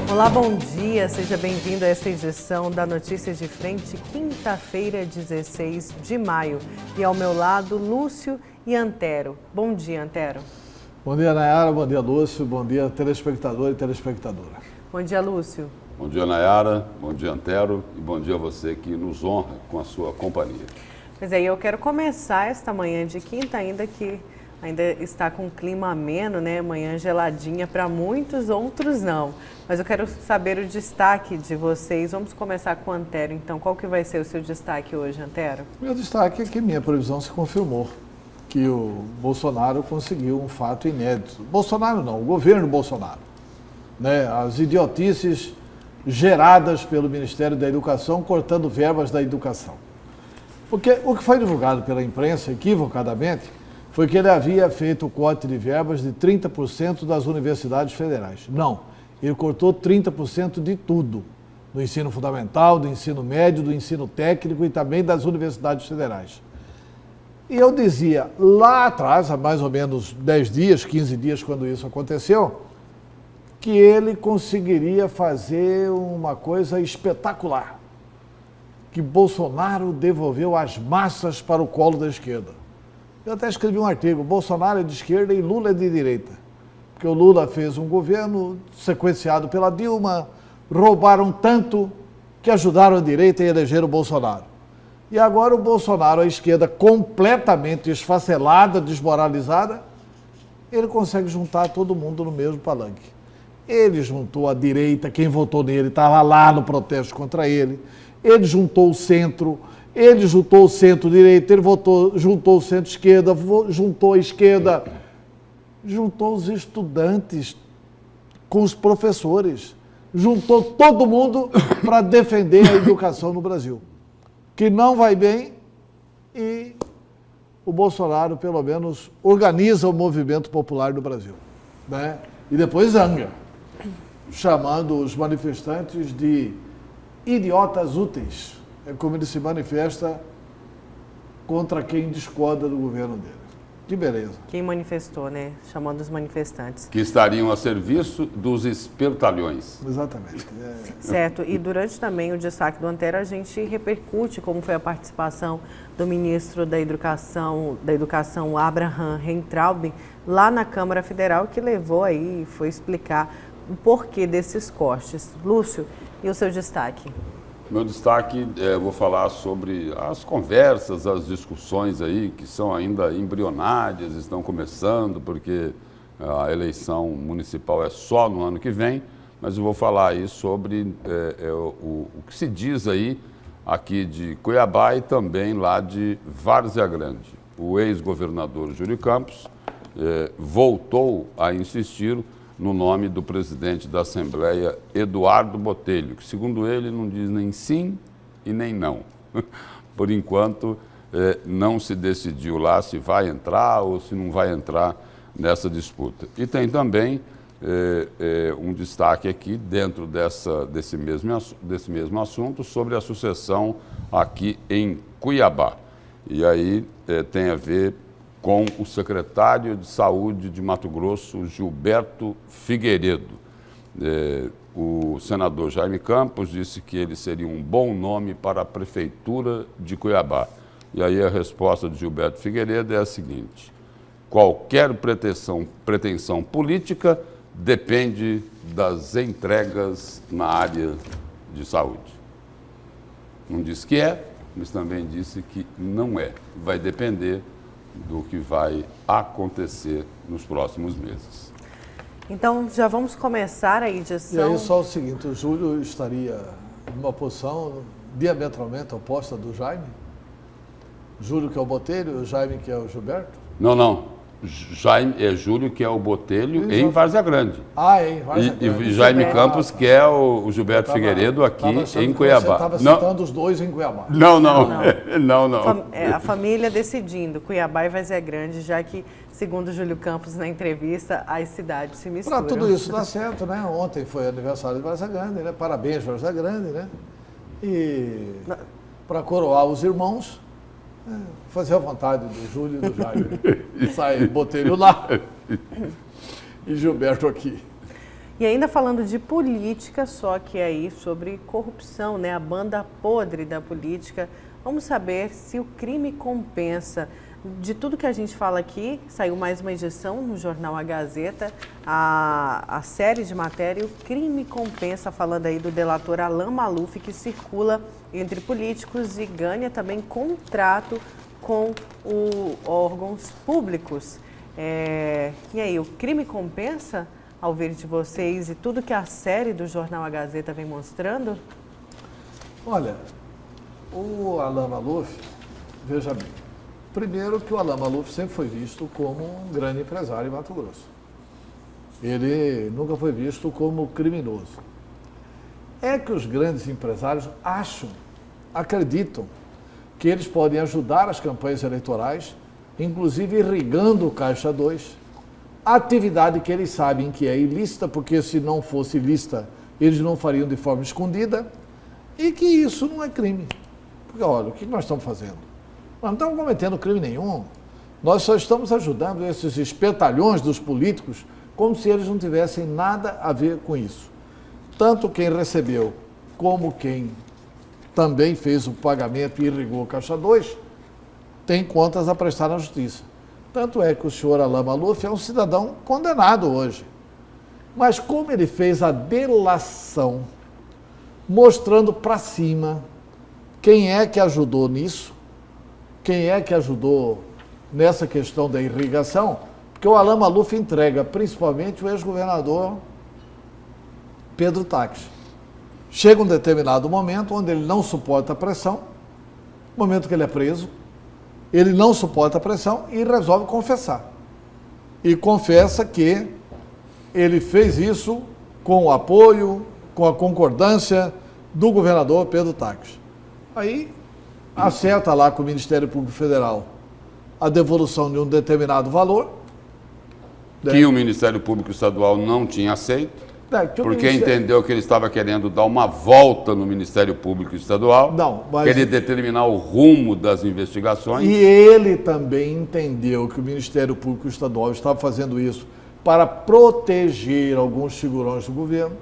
Olá, bom dia, seja bem-vindo a esta edição da Notícias de Frente, quinta-feira, 16 de maio. E ao meu lado, Lúcio e Antero. Bom dia, Antero. Bom dia, Nayara, bom dia, Lúcio, bom dia, telespectador e telespectadora. Bom dia, Lúcio. Bom dia, Nayara, bom dia, Antero, e bom dia a você que nos honra com a sua companhia. Pois é, eu quero começar esta manhã de quinta, ainda está com clima ameno, né? Manhã geladinha para muitos, outros não. Mas eu quero saber o destaque de vocês. Vamos começar com o Antero, então. Qual que vai ser o seu destaque hoje, Antero? Meu destaque é que minha previsão se confirmou, que o Bolsonaro conseguiu um fato inédito. Bolsonaro não, o governo Bolsonaro. Né? As idiotices geradas pelo Ministério da Educação, cortando verbas da educação. Porque o que foi divulgado pela imprensa, equivocadamente, foi que ele havia feito o corte de verbas de 30% das universidades federais. Não, ele cortou 30% de tudo, do ensino fundamental, do ensino médio, do ensino técnico e também das universidades federais. E eu dizia, lá atrás, há mais ou menos 10 dias, 15 dias, quando isso aconteceu, que ele conseguiria fazer uma coisa espetacular, que Bolsonaro devolveu as massas para o colo da esquerda. Eu até escrevi um artigo, Bolsonaro é de esquerda e Lula é de direita. Porque o Lula fez um governo sequenciado pela Dilma, roubaram tanto que ajudaram a direita e elegeram o Bolsonaro. E agora o Bolsonaro, a esquerda completamente esfacelada, desmoralizada, ele consegue juntar todo mundo no mesmo palanque. Ele juntou a direita, quem votou nele estava lá no protesto contra ele, ele juntou o centro, ele juntou o centro-direita, ele juntou o centro-esquerda, juntou a esquerda, juntou os estudantes com os professores, juntou todo mundo para defender a educação no Brasil. Que não vai bem e o Bolsonaro, pelo menos, organiza o movimento popular do Brasil. Né? E depois zanga, chamando os manifestantes de idiotas úteis. É como ele se manifesta contra quem discorda do governo dele. Que beleza. Quem manifestou, né? Chamando os manifestantes. Que estariam a serviço dos espertalhões. Exatamente. Certo. E durante também o destaque do Antero, a gente repercute como foi a participação do ministro da Educação Abraham Weintraub, lá na Câmara Federal, que levou aí, foi explicar o porquê desses cortes. Lúcio, e o seu destaque? Meu destaque, vou falar sobre as conversas, as discussões aí, que são ainda embrionárias, estão começando, porque a eleição municipal é só no ano que vem, mas eu vou falar aí sobre o que se diz aí, aqui de Cuiabá e também lá de Várzea Grande. O ex-governador Júlio Campos voltou a insistir no nome do presidente da Assembleia, Eduardo Botelho, que, segundo ele, não diz nem sim e nem não. Por enquanto, não se decidiu lá se vai entrar ou se não vai entrar nessa disputa. E tem também um destaque aqui, dentro desse mesmo assunto, sobre a sucessão aqui em Cuiabá. E aí tem a ver com o secretário de Saúde de Mato Grosso, Gilberto Figueiredo. O senador Jaime Campos disse que ele seria um bom nome para a Prefeitura de Cuiabá. E aí a resposta de Gilberto Figueiredo é a seguinte: qualquer pretensão política depende das entregas na área de saúde. Não disse que é, mas também disse que não é. Vai depender do que vai acontecer nos próximos meses. Então, já vamos começar a edição. E aí só o seguinte, o Júlio estaria numa posição diametralmente oposta do Jaime? Júlio que é o Botelho e o Jaime que é o Gilberto? Não. Júlio que é o Botelho em Várzea Grande. Em Várzea Grande. E Jaime Campos que é o Gilberto Figueiredo aqui em Cuiabá. Você estava citando os dois em Cuiabá. Não. A família decidindo, Cuiabá e Várzea Grande, já que, segundo Júlio Campos na entrevista, as cidades se misturam. Para tudo isso dar certo, né? Ontem foi aniversário de Várzea Grande, né? Parabéns, Várzea Grande, né? E para coroar os irmãos, fazer a vontade do Júlio e do Jaime. Sai Botelho lá e Gilberto aqui. E ainda falando de política, só que aí sobre corrupção, né? A banda podre da política. Vamos saber se o crime compensa. De tudo que a gente fala aqui, saiu mais uma edição no jornal A Gazeta, a série de matéria, o crime compensa, falando aí do delator Alan Maluf, que circula entre políticos e ganha também contrato com órgãos públicos. E aí, o crime compensa? Ao ver de vocês e tudo que a série do jornal A Gazeta vem mostrando? Olha, o Alan Maluf, veja bem, primeiro que o Alan Maluf sempre foi visto como um grande empresário em Mato Grosso. Ele nunca foi visto como criminoso. É que os grandes empresários acreditam que eles podem ajudar as campanhas eleitorais, inclusive irrigando o Caixa 2, atividade que eles sabem que é ilícita, porque se não fosse ilícita, eles não fariam de forma escondida, e que isso não é crime. Porque, olha, o que nós estamos fazendo? Nós não estamos cometendo crime nenhum. Nós só estamos ajudando esses espertalhões dos políticos como se eles não tivessem nada a ver com isso. Tanto quem recebeu, como quem também fez o pagamento e irrigou o Caixa 2, tem contas a prestar na justiça. Tanto é que o senhor Alan Maluf é um cidadão condenado hoje. Mas como ele fez a delação, mostrando para cima quem é que ajudou nisso, quem é que ajudou nessa questão da irrigação, porque o Alan Maluf entrega principalmente o ex-governador Pedro Táxi. Chega um determinado momento onde ele não suporta a pressão, momento que ele é preso, ele não suporta a pressão e resolve confessar. E confessa que ele fez isso com o apoio, com a concordância do governador Pedro Táxi. Aí acerta lá com o Ministério Público Federal a devolução de um determinado valor. Que o Ministério Público Estadual não tinha aceito. Porque entendeu que ele estava querendo dar uma volta no Ministério Público Estadual, querer determinar o rumo das investigações. E ele também entendeu que o Ministério Público Estadual estava fazendo isso para proteger alguns figurões do governo.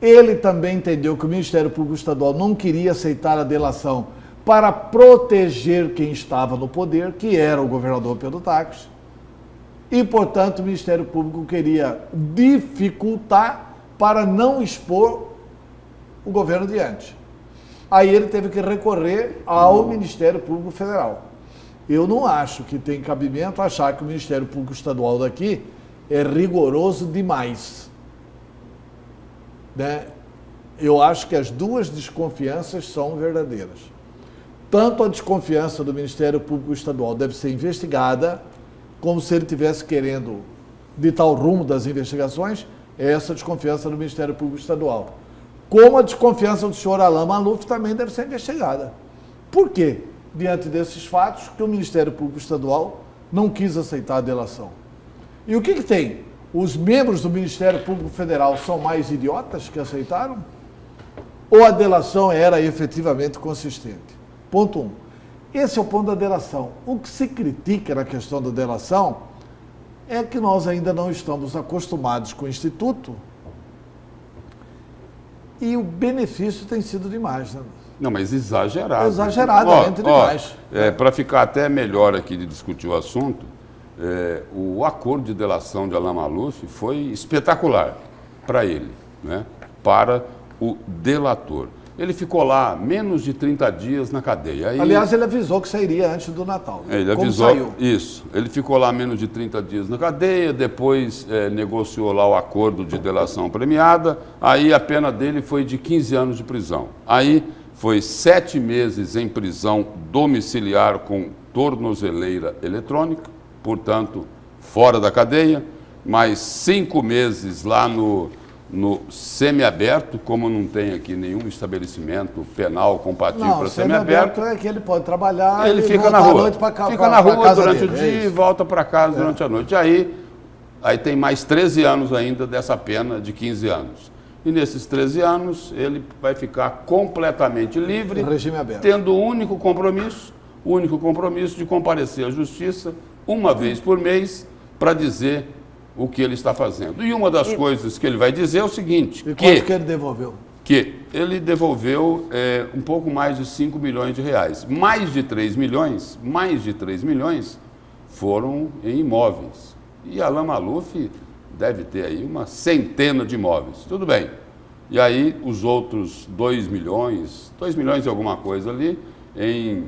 Ele também entendeu que o Ministério Público Estadual não queria aceitar a delação para proteger quem estava no poder, que era o governador Pedro Táxi. E, portanto, o Ministério Público queria dificultar para não expor o governo diante. Aí ele teve que recorrer ao Ministério Público Federal. Eu não acho que tem cabimento achar que o Ministério Público Estadual daqui é rigoroso demais. Né? Eu acho que as duas desconfianças são verdadeiras. Tanto a desconfiança do Ministério Público Estadual deve ser investigada, como se ele estivesse querendo ditar o rumo das investigações, é essa desconfiança do Ministério Público Estadual. Como a desconfiança do senhor Alan Maluf também deve ser investigada. Por quê? Diante desses fatos, que o Ministério Público Estadual não quis aceitar a delação. E o que tem? Os membros do Ministério Público Federal são mais idiotas que aceitaram? Ou a delação era efetivamente consistente? Ponto 1. Esse é o ponto da delação. O que se critica na questão da delação é que nós ainda não estamos acostumados com o Instituto e o benefício tem sido demais. Né? Não, mas exagerado. Exageradamente demais. Para ficar até melhor aqui de discutir o assunto, o acordo de delação de Alan Maluf foi espetacular para ele, né? Para o delator. Ele ficou lá menos de 30 dias na cadeia. Aí, aliás, ele avisou que sairia antes do Natal. Ele avisou, isso. Ele ficou lá menos de 30 dias na cadeia, depois negociou lá o acordo de delação premiada, aí a pena dele foi de 15 anos de prisão. Aí foi 7 meses em prisão domiciliar com tornozeleira eletrônica, portanto, fora da cadeia, mais 5 meses lá no semiaberto, como não tem aqui nenhum estabelecimento penal compatível para semiaberto. É que ele pode trabalhar, ele fica na rua. Fica na rua durante o dia e volta para casa durante a noite. Aí tem mais 13 anos ainda dessa pena de 15 anos. E nesses 13 anos ele vai ficar completamente livre, regime aberto, tendo o único compromisso de comparecer à justiça uma vez por mês para dizer o que ele está fazendo. E uma das coisas que ele vai dizer é o seguinte, E quanto que ele devolveu? que ele devolveu um pouco mais de 5 milhões de reais. Mais de 3 milhões foram em imóveis. E Alan Maluf deve ter aí uma centena de imóveis. Tudo bem. E aí os outros 2 milhões e alguma coisa ali, em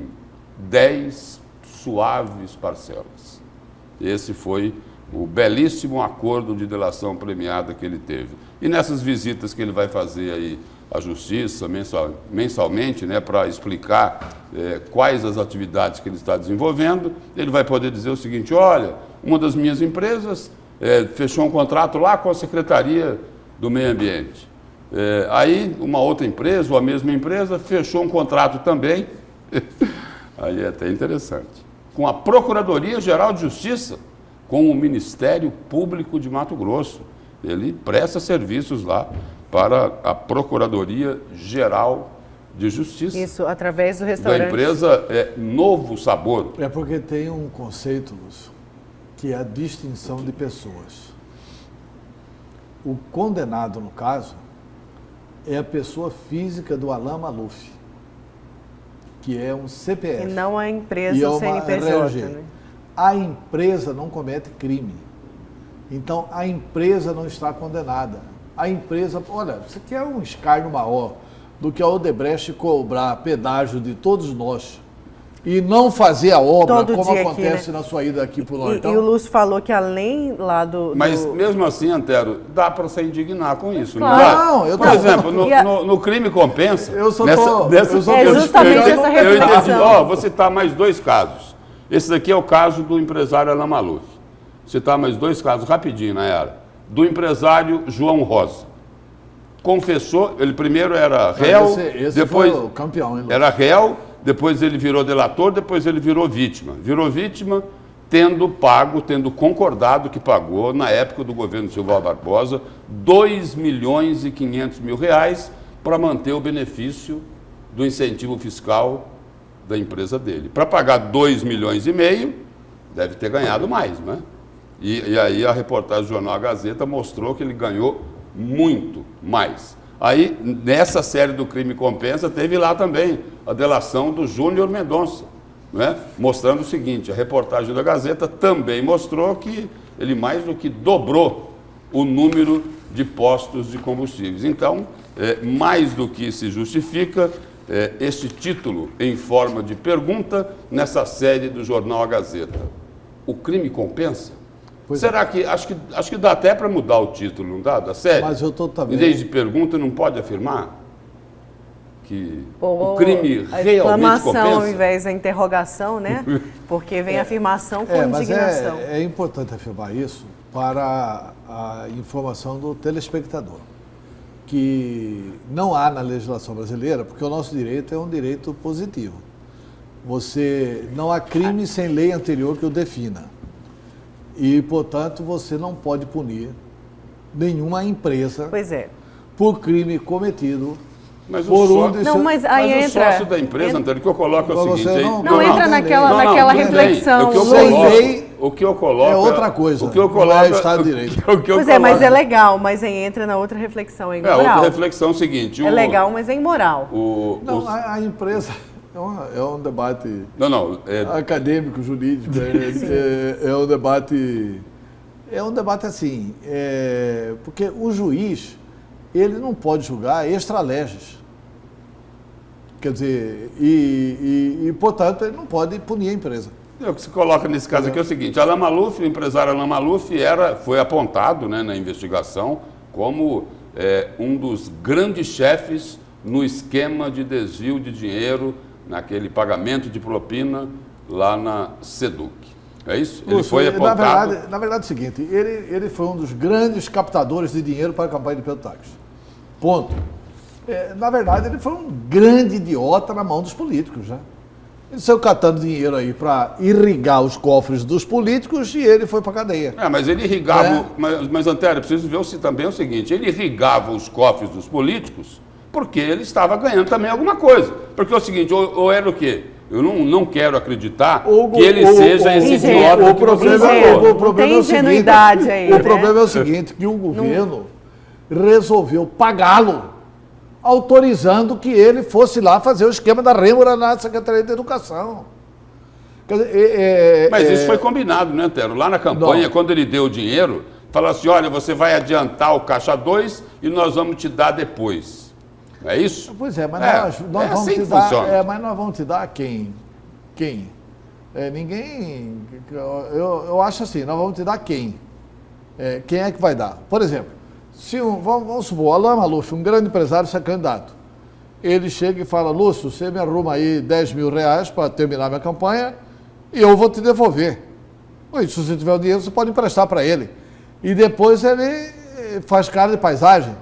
10 suaves parcelas. Esse foi o belíssimo acordo de delação premiada que ele teve. E nessas visitas que ele vai fazer aí à Justiça mensalmente, né, para explicar quais as atividades que ele está desenvolvendo, ele vai poder dizer o seguinte: olha, uma das minhas empresas fechou um contrato lá com a Secretaria do Meio Ambiente. Aí uma outra empresa, ou a mesma empresa, fechou um contrato também, aí é até interessante, com a Procuradoria-Geral de Justiça, com o Ministério Público de Mato Grosso. Ele presta serviços lá para a Procuradoria-Geral de Justiça. Isso, através do Da restaurante. empresa Novo Sabor. É porque tem um conceito, Lúcio, que é a distinção de pessoas. O condenado, no caso, é a pessoa física do Alan Maluf, que é um CPF. E não a empresa, E é o uma CNPJ, RG. né? A empresa não comete crime. Então, a empresa não está condenada. A empresa, olha, isso aqui é um escárnio maior do que a Odebrecht cobrar pedágio de todos nós e não fazer a obra Todo como dia aqui, acontece né? na sua ida aqui para o E o Lúcio falou que além lá do... Mas do- mesmo assim, Antero, dá para se indignar com isso, Claro. não dá? Não, eu Por tô- exemplo, E a- no crime compensa. Eu só nessa, tô- nessa, eu só tô- É justamente essa eu entendi. reflexão. Ó, vou citar mais 2 casos. Esse daqui é o caso do empresário Alan Maluf. Vou citar mais 2 casos rapidinho, Nayara. Do empresário João Rosa. Confessou, ele primeiro era réu, Esse depois foi o campeão, hein, Lúcio? era réu, depois ele virou delator, depois ele virou vítima. Virou vítima tendo concordado que pagou, na época do governo Silva Barbosa, 2 milhões e 500 mil reais para manter o benefício do incentivo fiscal da empresa dele. Para pagar 2 milhões e meio, deve ter ganhado mais, né? E aí a reportagem do Jornal A Gazeta mostrou que ele ganhou muito mais. Aí, nessa série do Crime Compensa, teve lá também a delação do Júnior Mendonça, né? Mostrando o seguinte: a reportagem da Gazeta também mostrou que ele mais do que dobrou o número de postos de combustíveis. Então, mais do que se justifica este título em forma de pergunta nessa série do Jornal A Gazeta. O crime compensa? Pois Será que acho que dá até para mudar o título, não dá? Da série? Mas eu tô também- Em vez de pergunta, não pode afirmar que Ou o crime a realmente exclamação ao compensa? invés da interrogação, né? Porque vem a afirmação com Mas indignação. é importante afirmar isso para a informação do telespectador, que não há na legislação brasileira, porque o nosso direito é um direito positivo. Não há crime sem lei anterior que o defina. E, portanto, você não pode punir nenhuma empresa Pois é. por crime cometido Mas por o um só- de Não, seus- mas aí o entra... sócio da empresa, Antônio, que eu coloco é o Mas seguinte... você aí- Não, entra naquela tudo bem. reflexão. O que eu Lei- coloco... O que eu coloco é outra coisa, O que eu não coloco... é Estado de Direito. O que eu Pois é, mas coloco- é legal, mas aí entra na outra reflexão, é outra imoral. reflexão é o seguinte... É legal, mas é imoral. Não, a empresa é um debate Não, acadêmico, jurídico, é um debate... É um debate assim, porque o juiz, ele não pode julgar extra legis. Quer dizer, portanto, ele não pode punir a empresa. O que se coloca nesse caso aqui é o seguinte: Alan Maluf, o empresário Alan Maluf, foi apontado, né, na investigação como um dos grandes chefes no esquema de desvio de dinheiro, naquele pagamento de propina lá na Seduc. É isso? Ele Lúcio, foi apontado. Na verdade é o seguinte, ele foi um dos grandes captadores de dinheiro para a campanha de Pedro Taques. Ponto. Na verdade, ele foi um grande idiota na mão dos políticos, né? Ele saiu catando dinheiro aí para irrigar os cofres dos políticos e ele foi para a cadeia. Mas ele irrigava. Mas Antero, preciso ver também o seguinte: ele irrigava os cofres dos políticos porque ele estava ganhando também alguma coisa. Porque é o seguinte: ou era o quê? Eu não quero acreditar Hugo, que ele seja esse ingênuo. idiota que você falou. O problema tem é o seguinte, ingenuidade aí, o né? problema é o seguinte, que o governo resolveu pagá-lo, autorizando que ele fosse lá fazer o esquema da Rêmora na Secretaria de Educação. Quer dizer, Mas isso foi combinado, né, Antero? Lá na campanha, Não. quando ele deu o dinheiro, falou assim, olha, você vai adiantar o caixa 2 e nós vamos te dar depois. É isso? Pois é, mas nós é vamos assim te que dar. funciona. Mas nós vamos te dar a quem? Quem? Ninguém. Eu acho assim, nós vamos te dar quem? Quem é que vai dar? Por exemplo, se vamos supor, Alain Maluf, um grande empresário, se é candidato. Ele chega e fala, Lúcio, você me arruma aí 10 mil reais para terminar minha campanha e eu vou te devolver. Pois, se você tiver o dinheiro, você pode emprestar para ele. E depois ele faz cara de paisagem.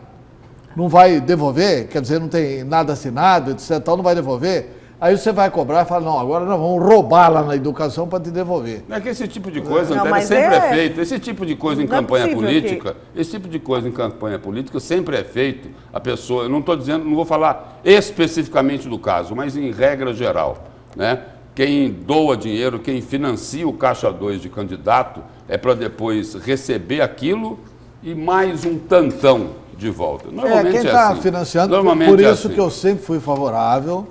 Não vai devolver, quer dizer, não tem nada assinado, etc. Então não vai devolver. Aí você vai cobrar e fala, não, agora nós vamos roubar lá na educação para te devolver. É que esse tipo de coisa, Não, Antero, mas sempre é feito. Esse tipo de coisa em Não é campanha possível política, esse tipo de coisa em campanha política sempre é feito. A pessoa, eu não estou dizendo, não vou falar especificamente do caso, mas em regra geral, né? Quem doa dinheiro, quem financia o caixa 2 de candidato é para depois receber aquilo e mais um tantão de volta. Normalmente quem está assim. financiando, Normalmente por é isso assim. que eu sempre fui favorável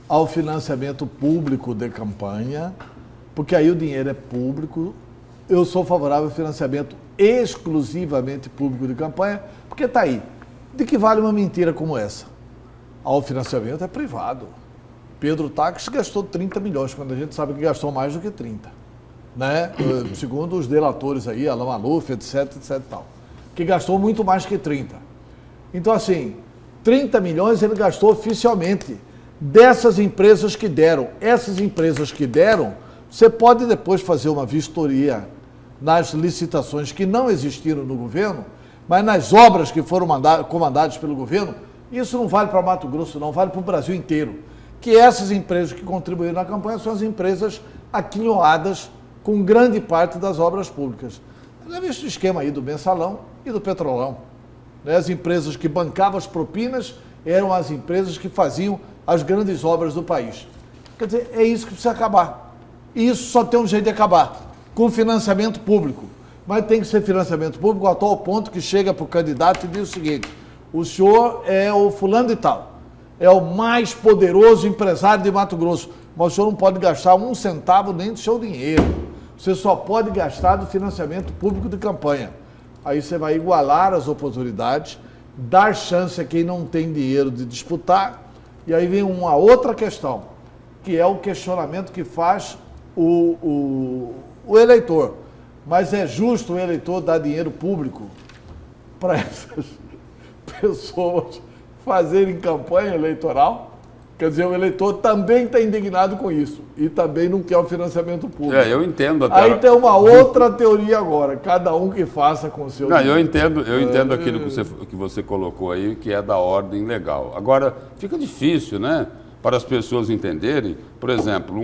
ao financiamento público de campanha, porque aí o dinheiro é público. Eu sou favorável ao financiamento exclusivamente público de campanha, porque está aí. De que vale uma mentira como essa? O financiamento é privado. Pedro Táxi gastou 30 milhões, quando a gente sabe que gastou mais do que 30. Né? Segundo os delatores aí, Alain Maluf, etc, etc e tal. Que gastou muito mais que 30. Então, assim, 30 milhões ele gastou oficialmente dessas empresas que deram. Essas empresas que deram, você pode depois fazer uma vistoria nas licitações que não existiram no governo, mas nas obras que foram comandadas pelo governo, isso não vale para Mato Grosso, não, vale para o Brasil inteiro. Que essas empresas que contribuíram na campanha são as empresas aquinhoadas com grande parte das obras públicas. Já visto o esquema aí do Mensalão e do Petrolão. Né? As empresas que bancavam as propinas eram as empresas que faziam as grandes obras do país. Quer dizer, é isso que precisa acabar. E isso só tem um jeito de acabar, com financiamento público. Mas tem que ser financiamento público a tal ponto que chega para o candidato e diz o seguinte, o senhor é o fulano de tal, é o mais poderoso empresário de Mato Grosso, mas o senhor não pode gastar um centavo nem do seu dinheiro. Você só pode gastar do financiamento público de campanha. Aí você vai igualar as oportunidades, dar chance a quem não tem dinheiro de disputar. E aí vem uma outra questão, que é o questionamento que faz o eleitor. Mas é justo o eleitor dar dinheiro público para essas pessoas fazerem campanha eleitoral? Quer dizer, o eleitor também está indignado com isso e também não quer o financiamento público. Eu entendo até. Aí tem uma outra teoria agora, cada um que faça com o seu Não, dinheiro. eu entendo aquilo que você colocou aí, que é da ordem legal. Agora, fica difícil, né, para as pessoas entenderem. Por exemplo,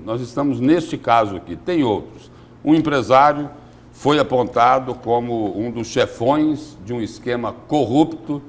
nós estamos neste caso aqui, tem outros. Um empresário foi apontado como um dos chefões de um esquema corrupto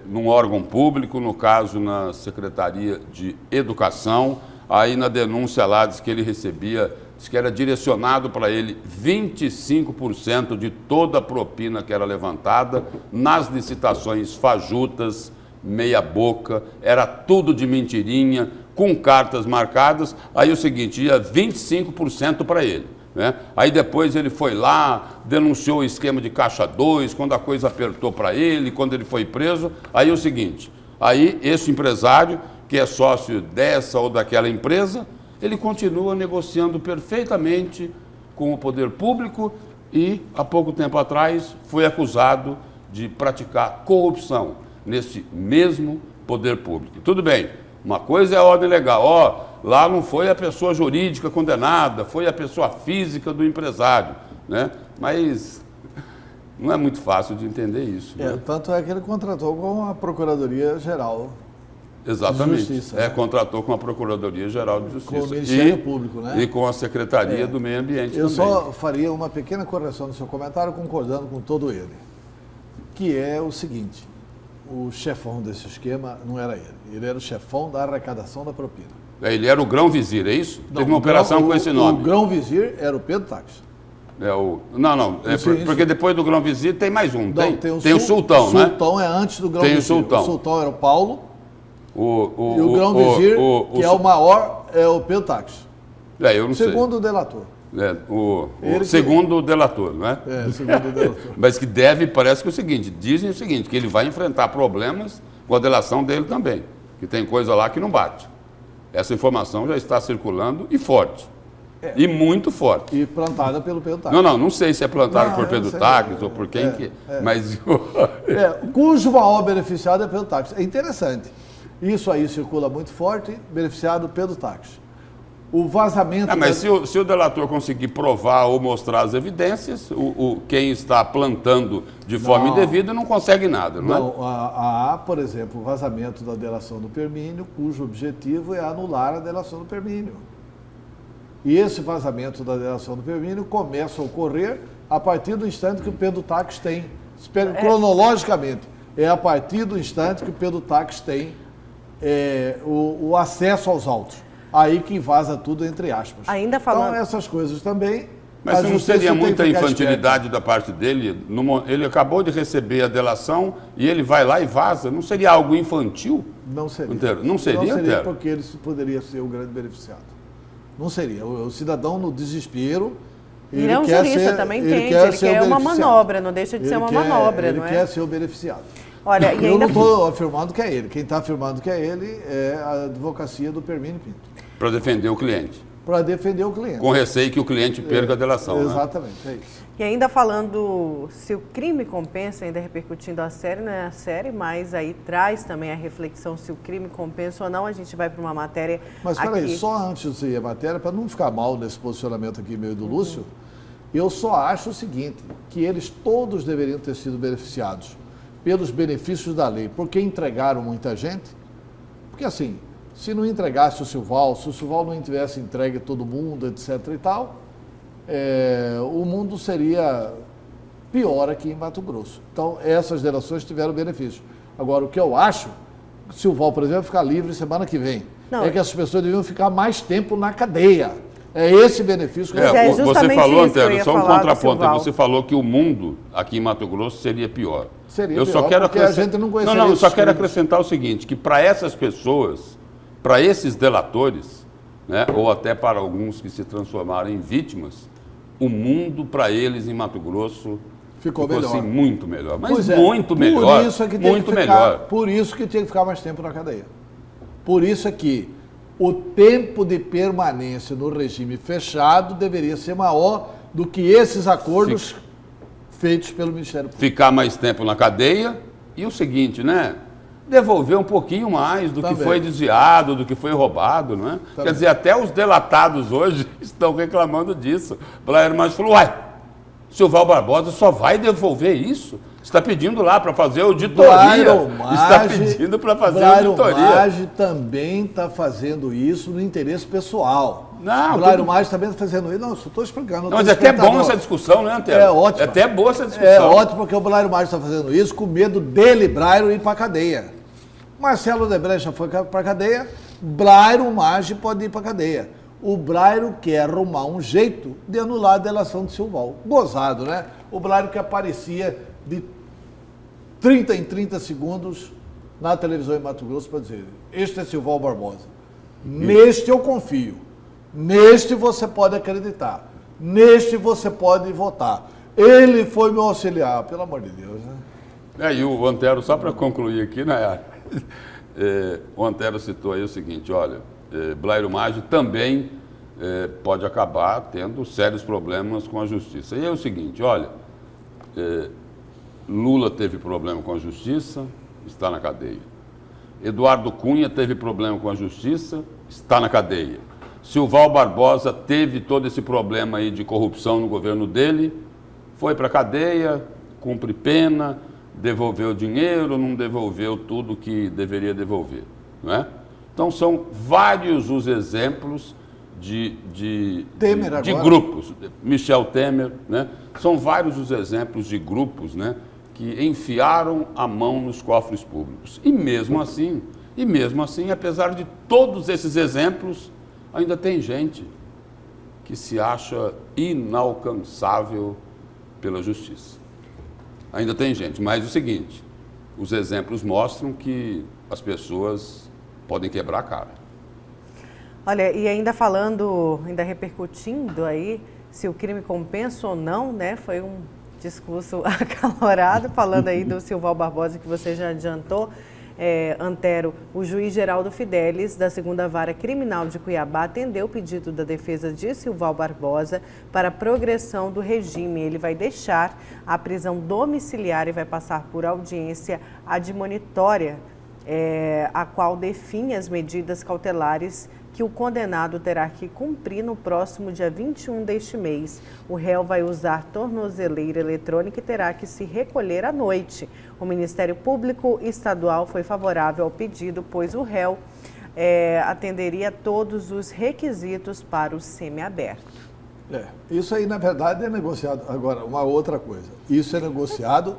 num órgão público, no caso na Secretaria de Educação. Aí na denúncia lá diz que ele recebia, diz que era direcionado para ele 25% de toda a propina que era levantada nas licitações fajutas, meia boca, era tudo de mentirinha, com cartas marcadas. Aí o seguinte, ia 25% para ele. Né? Aí depois ele foi lá, denunciou o esquema de caixa 2, quando a coisa apertou para ele, quando ele foi preso. Aí é o seguinte, aí esse empresário, que é sócio dessa ou daquela empresa, ele continua negociando perfeitamente com o poder público e, há pouco tempo atrás, foi acusado de praticar corrupção nesse mesmo poder público. Tudo bem, uma coisa é a ordem legal, lá não foi a pessoa jurídica condenada, foi a pessoa física do empresário, né? Mas não é muito fácil de entender isso. Né? Tanto é que ele contratou com a Procuradoria-Geral. Exatamente. De Justiça, contratou com a Procuradoria-Geral de Justiça. Com o Ministério Público, né? E com a Secretaria do Meio Ambiente Eu também. só faria uma pequena correção no seu comentário, concordando com todo ele. Que é o seguinte, o chefão desse esquema não era ele. Ele era o chefão da arrecadação da propina. Ele era o grão-vizir, é isso? Não, teve uma operação com esse nome. O grão-vizir era o Pedro Táxi. Porque depois do grão-vizir tem mais um. Não, tem o sultão, né? O sultão é antes do grão-vizir. Tem o sultão. O sultão era o Paulo. E o grão-vizir, que é o maior, é o Pedro Táxi. Eu não sei. Segundo o delator. Segundo o delator, não é? Segundo o delator. Mas que parece que é o seguinte, dizem o seguinte, que ele vai enfrentar problemas com a delação dele também, que tem coisa lá que não bate. Essa informação já está circulando e forte. E muito forte. E plantada pelo Pedro Táxi. Não sei se é plantado por Pedro Táxi ou por quem que... Mas... cujo maior beneficiado é Pedro Táxi. É interessante. Isso aí circula muito forte, beneficiado Pedro Táxi. O vazamento... Mas se o delator conseguir provar ou mostrar as evidências, quem está plantando de forma indevida não consegue nada, não é? Há, por exemplo, o vazamento da delação do Permínio, cujo objetivo é anular a delação do Permínio. E esse vazamento da delação do Permínio começa a ocorrer a partir do instante que o Pedro Táxi tem, cronologicamente, é a partir do instante que o Pedro Táxi tem o acesso aos autos. Aí que vaza tudo, entre aspas. Ainda falando... Então, essas coisas também... Mas não seria muita infantilidade da parte dele? Ele acabou de receber a delação e ele vai lá e vaza. Não seria algo infantil? Não seria. Inteiro? Não seria porque ele poderia ser o grande beneficiado. Não seria. O cidadão, no desespero... Ele é um jurista, também entende. Ele quer uma manobra, não deixa de ser uma manobra, não é? Ele quer ser o beneficiado. Olha, e eu não estou afirmando que é ele. Quem está afirmando que é ele é a advocacia do Permínio Pinto. Para defender o cliente. Para defender o cliente. Com receio que o cliente perca a delação. Exatamente, né? É isso. E ainda falando se o crime compensa, ainda repercutindo a série, não é a série, mas aí traz também a reflexão se o crime compensa ou não. A gente vai para uma matéria. Mas peraí, só antes de ir a matéria, para não ficar mal nesse posicionamento aqui meio do Lúcio, eu só acho o seguinte, que eles todos deveriam ter sido beneficiados pelos benefícios da lei, porque entregaram muita gente. Porque assim, se não entregasse o Silval, se o Silval não tivesse entregue todo mundo, etc. e tal, o mundo seria pior aqui em Mato Grosso. Então, essas delações tiveram benefício. Agora, o que eu acho, se o Silval, por exemplo, ficar livre semana que vem, é que essas pessoas deviam ficar mais tempo na cadeia. É esse benefício que você falou, Antero, só um contraponto. Você falou que o mundo aqui em Mato Grosso seria pior. Seria pior, porque a gente não conheceria. Eu só quero acrescentar o seguinte, que para essas pessoas, para esses delatores, né, ou até para alguns que se transformaram em vítimas, o mundo para eles em Mato Grosso ficou melhor. Assim, muito melhor. Mas muito melhor. Por isso é que muito melhor. Por isso que tinha que ficar mais tempo na cadeia. Por isso é que o tempo de permanência no regime fechado deveria ser maior do que esses acordos feitos pelo Ministério Público. Ficar mais tempo na cadeia e o seguinte, né? Devolver um pouquinho mais do que foi desviado, do que foi roubado, não é? Quer dizer, até os delatados hoje estão reclamando disso. Blair Maggi falou, Silval Barbosa só vai devolver isso? Está pedindo lá para fazer auditoria. Está pedindo para fazer auditoria. Blair Maggi também está fazendo isso no interesse pessoal. Não, Blair Maggi também está fazendo isso. Não, só estou explicando. Mas é até bom essa discussão, né, Antero? É ótimo. É até boa essa discussão. É ótimo porque o Blair Maggi está fazendo isso com medo dele, Blair, ir para a cadeia. Marcelo Odebrecht já foi para a cadeia, Blair Maggi pode ir para a cadeia. O Blair quer arrumar um jeito de anular a delação de Silval. Gozado, né? O Blair que aparecia de 30 em 30 segundos na televisão em Mato Grosso para dizer, este é Silval Barbosa. Neste eu confio. Neste você pode acreditar. Neste você pode votar. Ele foi meu auxiliar, pelo amor de Deus, né? E o Antero, só para concluir aqui, né? O Antero citou aí o seguinte, olha, Blair Maggi também pode acabar tendo sérios problemas com a justiça. E é o seguinte, olha, Lula teve problema com a justiça, está na cadeia. Eduardo Cunha teve problema com a justiça, está na cadeia. Silval Barbosa teve todo esse problema aí de corrupção no governo dele, foi para a cadeia, cumpre pena, devolveu dinheiro, não devolveu tudo que deveria devolver, não é? Então são vários os exemplos de grupos, Michel Temer, né? São vários os exemplos de grupos, né, que enfiaram a mão nos cofres públicos. E mesmo assim, E mesmo assim, apesar de todos esses exemplos, ainda tem gente que se acha inalcançável pela justiça. Ainda tem gente, mas o seguinte, os exemplos mostram que as pessoas podem quebrar a cara. Olha, e ainda falando, ainda repercutindo aí, se o crime compensa ou não, né? Foi um discurso acalorado, falando aí do Silval Barbosa, que você já adiantou. Antero, o juiz Geraldo Fidelis, da 2ª Vara Criminal de Cuiabá, atendeu o pedido da defesa de Silval Barbosa para progressão do regime. Ele vai deixar a prisão domiciliar e vai passar por audiência admonitória, a qual define as medidas cautelares que o condenado terá que cumprir no próximo dia 21 deste mês. O réu vai usar tornozeleira eletrônica e terá que se recolher à noite. O Ministério Público Estadual foi favorável ao pedido, pois o réu atenderia todos os requisitos para o semiaberto. Isso aí, na verdade, é negociado. Agora, uma outra coisa. Isso é negociado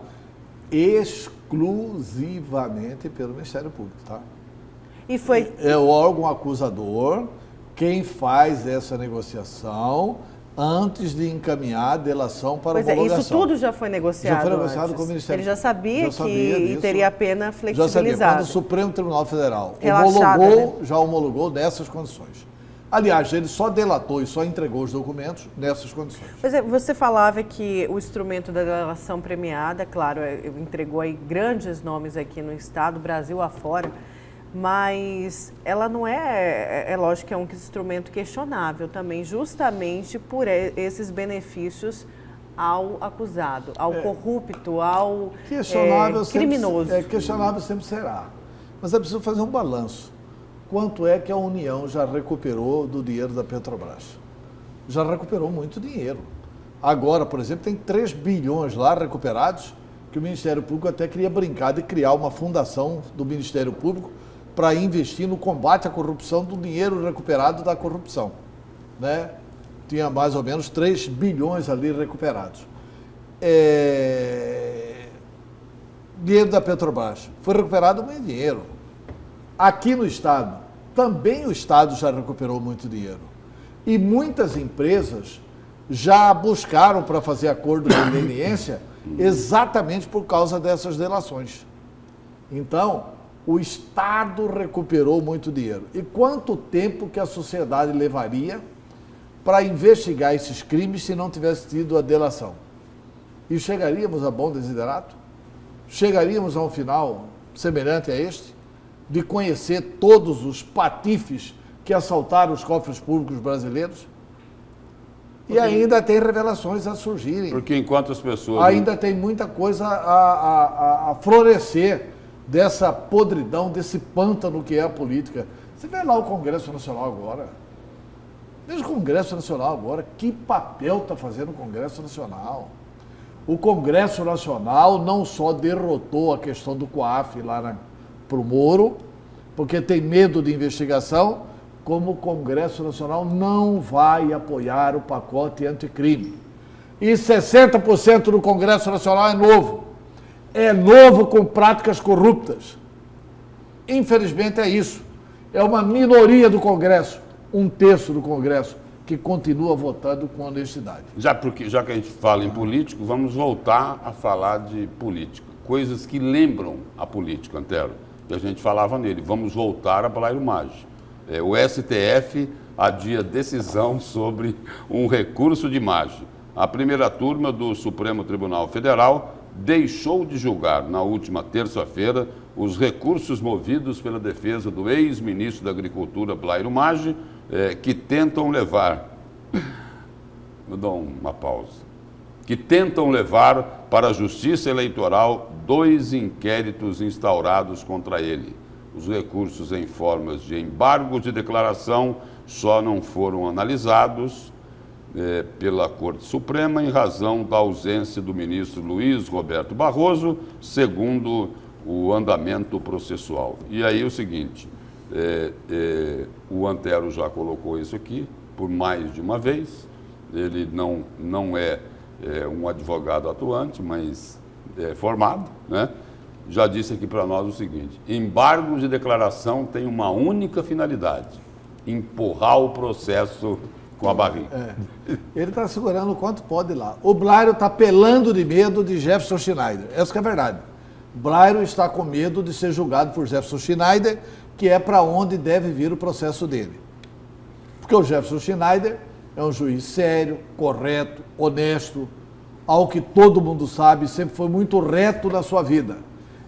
exclusivamente pelo Ministério Público, tá? E foi... É o órgão acusador quem faz essa negociação antes de encaminhar a delação para homologação. Isso tudo já foi negociado. Já foi negociado antes. Com o Ministério Ele já sabia que disso, teria a pena flexibilizada. Já sabia. Quando o Supremo Tribunal Federal já homologou nessas condições. Aliás, ele só delatou e só entregou os documentos nessas condições. Pois é, você falava que o instrumento da delação premiada, claro, entregou aí grandes nomes aqui no Estado, Brasil afora, mas ela não é lógico que é um instrumento questionável também, justamente por esses benefícios ao acusado, ao corrupto, ao criminoso. Questionável sempre será, mas é preciso fazer um balanço. Quanto é que a União já recuperou do dinheiro da Petrobras? Já recuperou muito dinheiro. Agora, por exemplo, tem 3 bilhões lá recuperados, que o Ministério Público até queria brincar de criar uma fundação do Ministério Público para investir no combate à corrupção do dinheiro recuperado da corrupção, né? Tinha mais ou menos 3 bilhões ali recuperados. Dinheiro da Petrobras. Foi recuperado muito dinheiro. Aqui no Estado, também o Estado já recuperou muito dinheiro. E muitas empresas já buscaram para fazer acordo de leniência exatamente por causa dessas delações. Então, o Estado recuperou muito dinheiro. E quanto tempo que a sociedade levaria para investigar esses crimes se não tivesse tido a delação? E chegaríamos a bom desiderato? Chegaríamos a um final semelhante a este? De conhecer todos os patifes que assaltaram os cofres públicos brasileiros? E ainda tem revelações a surgirem. Porque enquanto as pessoas... Ainda tem muita coisa a florescer dessa podridão, desse pântano que é a política. Você vê lá o Congresso Nacional agora. Veja o Congresso Nacional agora. Que papel está fazendo o Congresso Nacional? O Congresso Nacional não só derrotou a questão do COAF lá para o Moro, porque tem medo de investigação, como o Congresso Nacional não vai apoiar o pacote anticrime. E 60% do Congresso Nacional é novo. É novo com práticas corruptas. Infelizmente é isso. É uma minoria do Congresso, 1/3 do Congresso, que continua votando com honestidade. Já que a gente fala em político, vamos voltar a falar de política. Coisas que lembram a política, Antero. Que a gente falava nele. Vamos voltar a Blairo Maggi. O STF adia decisão sobre um recurso de Maggi. A primeira turma do Supremo Tribunal Federal deixou de julgar, na última terça-feira, os recursos movidos pela defesa do ex-ministro da Agricultura, Blairo Maggi, que tentam levar... Vou dar uma pausa. Que tentam levar para a Justiça Eleitoral 2 inquéritos instaurados contra ele. Os recursos em formas de embargo de declaração só não foram analisados pela Corte Suprema em razão da ausência do ministro Luiz Roberto Barroso, segundo o andamento processual. E aí o seguinte, o Antero já colocou isso aqui por mais de uma vez, ele não é um advogado atuante, mas formado, né? já disse aqui para nós o seguinte: embargo de declaração tem uma única finalidade: empurrar o processo com a barriga. Ele está segurando o quanto pode lá. O Blairo está pelando de medo de Jefferson Schneider. Essa que é a verdade. O Blairo está com medo de ser julgado por Jefferson Schneider, que é para onde deve vir o processo dele. Porque o Jefferson Schneider é um juiz sério, correto, honesto, ao que todo mundo sabe, sempre foi muito reto na sua vida.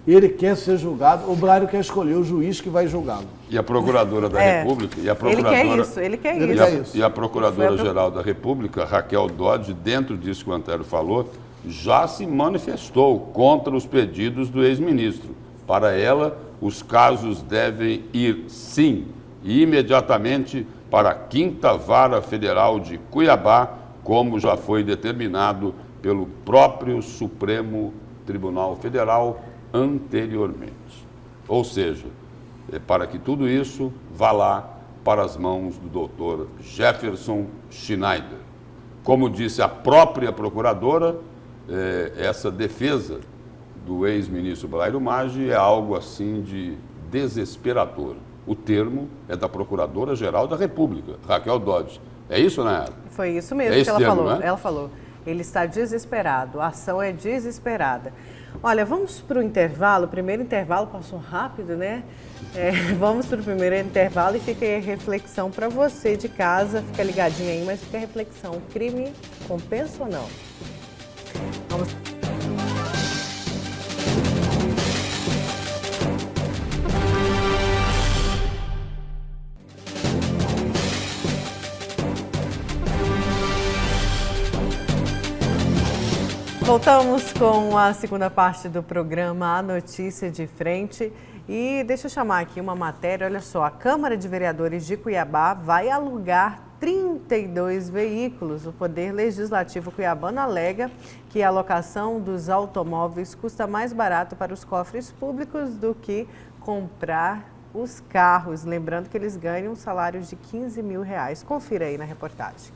Ele quer ser julgado, o Blairo quer escolher o juiz que vai julgá-lo. E a Procuradora da República... E a Procuradora, ele quer isso. E a Procuradora-Geral da República, Raquel Dodge, dentro disso que o Antero falou, já se manifestou contra os pedidos do ex-ministro. Para ela, os casos devem ir, sim, imediatamente para a 5ª Vara Federal de Cuiabá, como já foi determinado pelo próprio Supremo Tribunal Federal anteriormente. Ou seja, para que tudo isso vá lá para as mãos do doutor Jefferson Schneider. Como disse a própria procuradora, essa defesa do ex-ministro Blairo Maggi é algo assim de desesperador. O termo é da Procuradora-Geral da República, Raquel Dodge. É isso, Nayara? Foi isso mesmo que ela falou. Ela falou. Ele está desesperado, a ação é desesperada. Olha, vamos para o intervalo. O primeiro intervalo passou rápido, né? Vamos para o primeiro intervalo e fica aí a reflexão para você de casa. Fica ligadinho aí, mas fica a reflexão. O crime compensa ou não? Vamos... Voltamos com a segunda parte do programa A Notícia de Frente e deixa eu chamar aqui uma matéria, olha só, a Câmara de Vereadores de Cuiabá vai alugar 32 veículos. O Poder Legislativo cuiabano alega que a alocação dos automóveis custa mais barato para os cofres públicos do que comprar os carros, lembrando que eles ganham salários de R$15 mil. Confira aí na reportagem.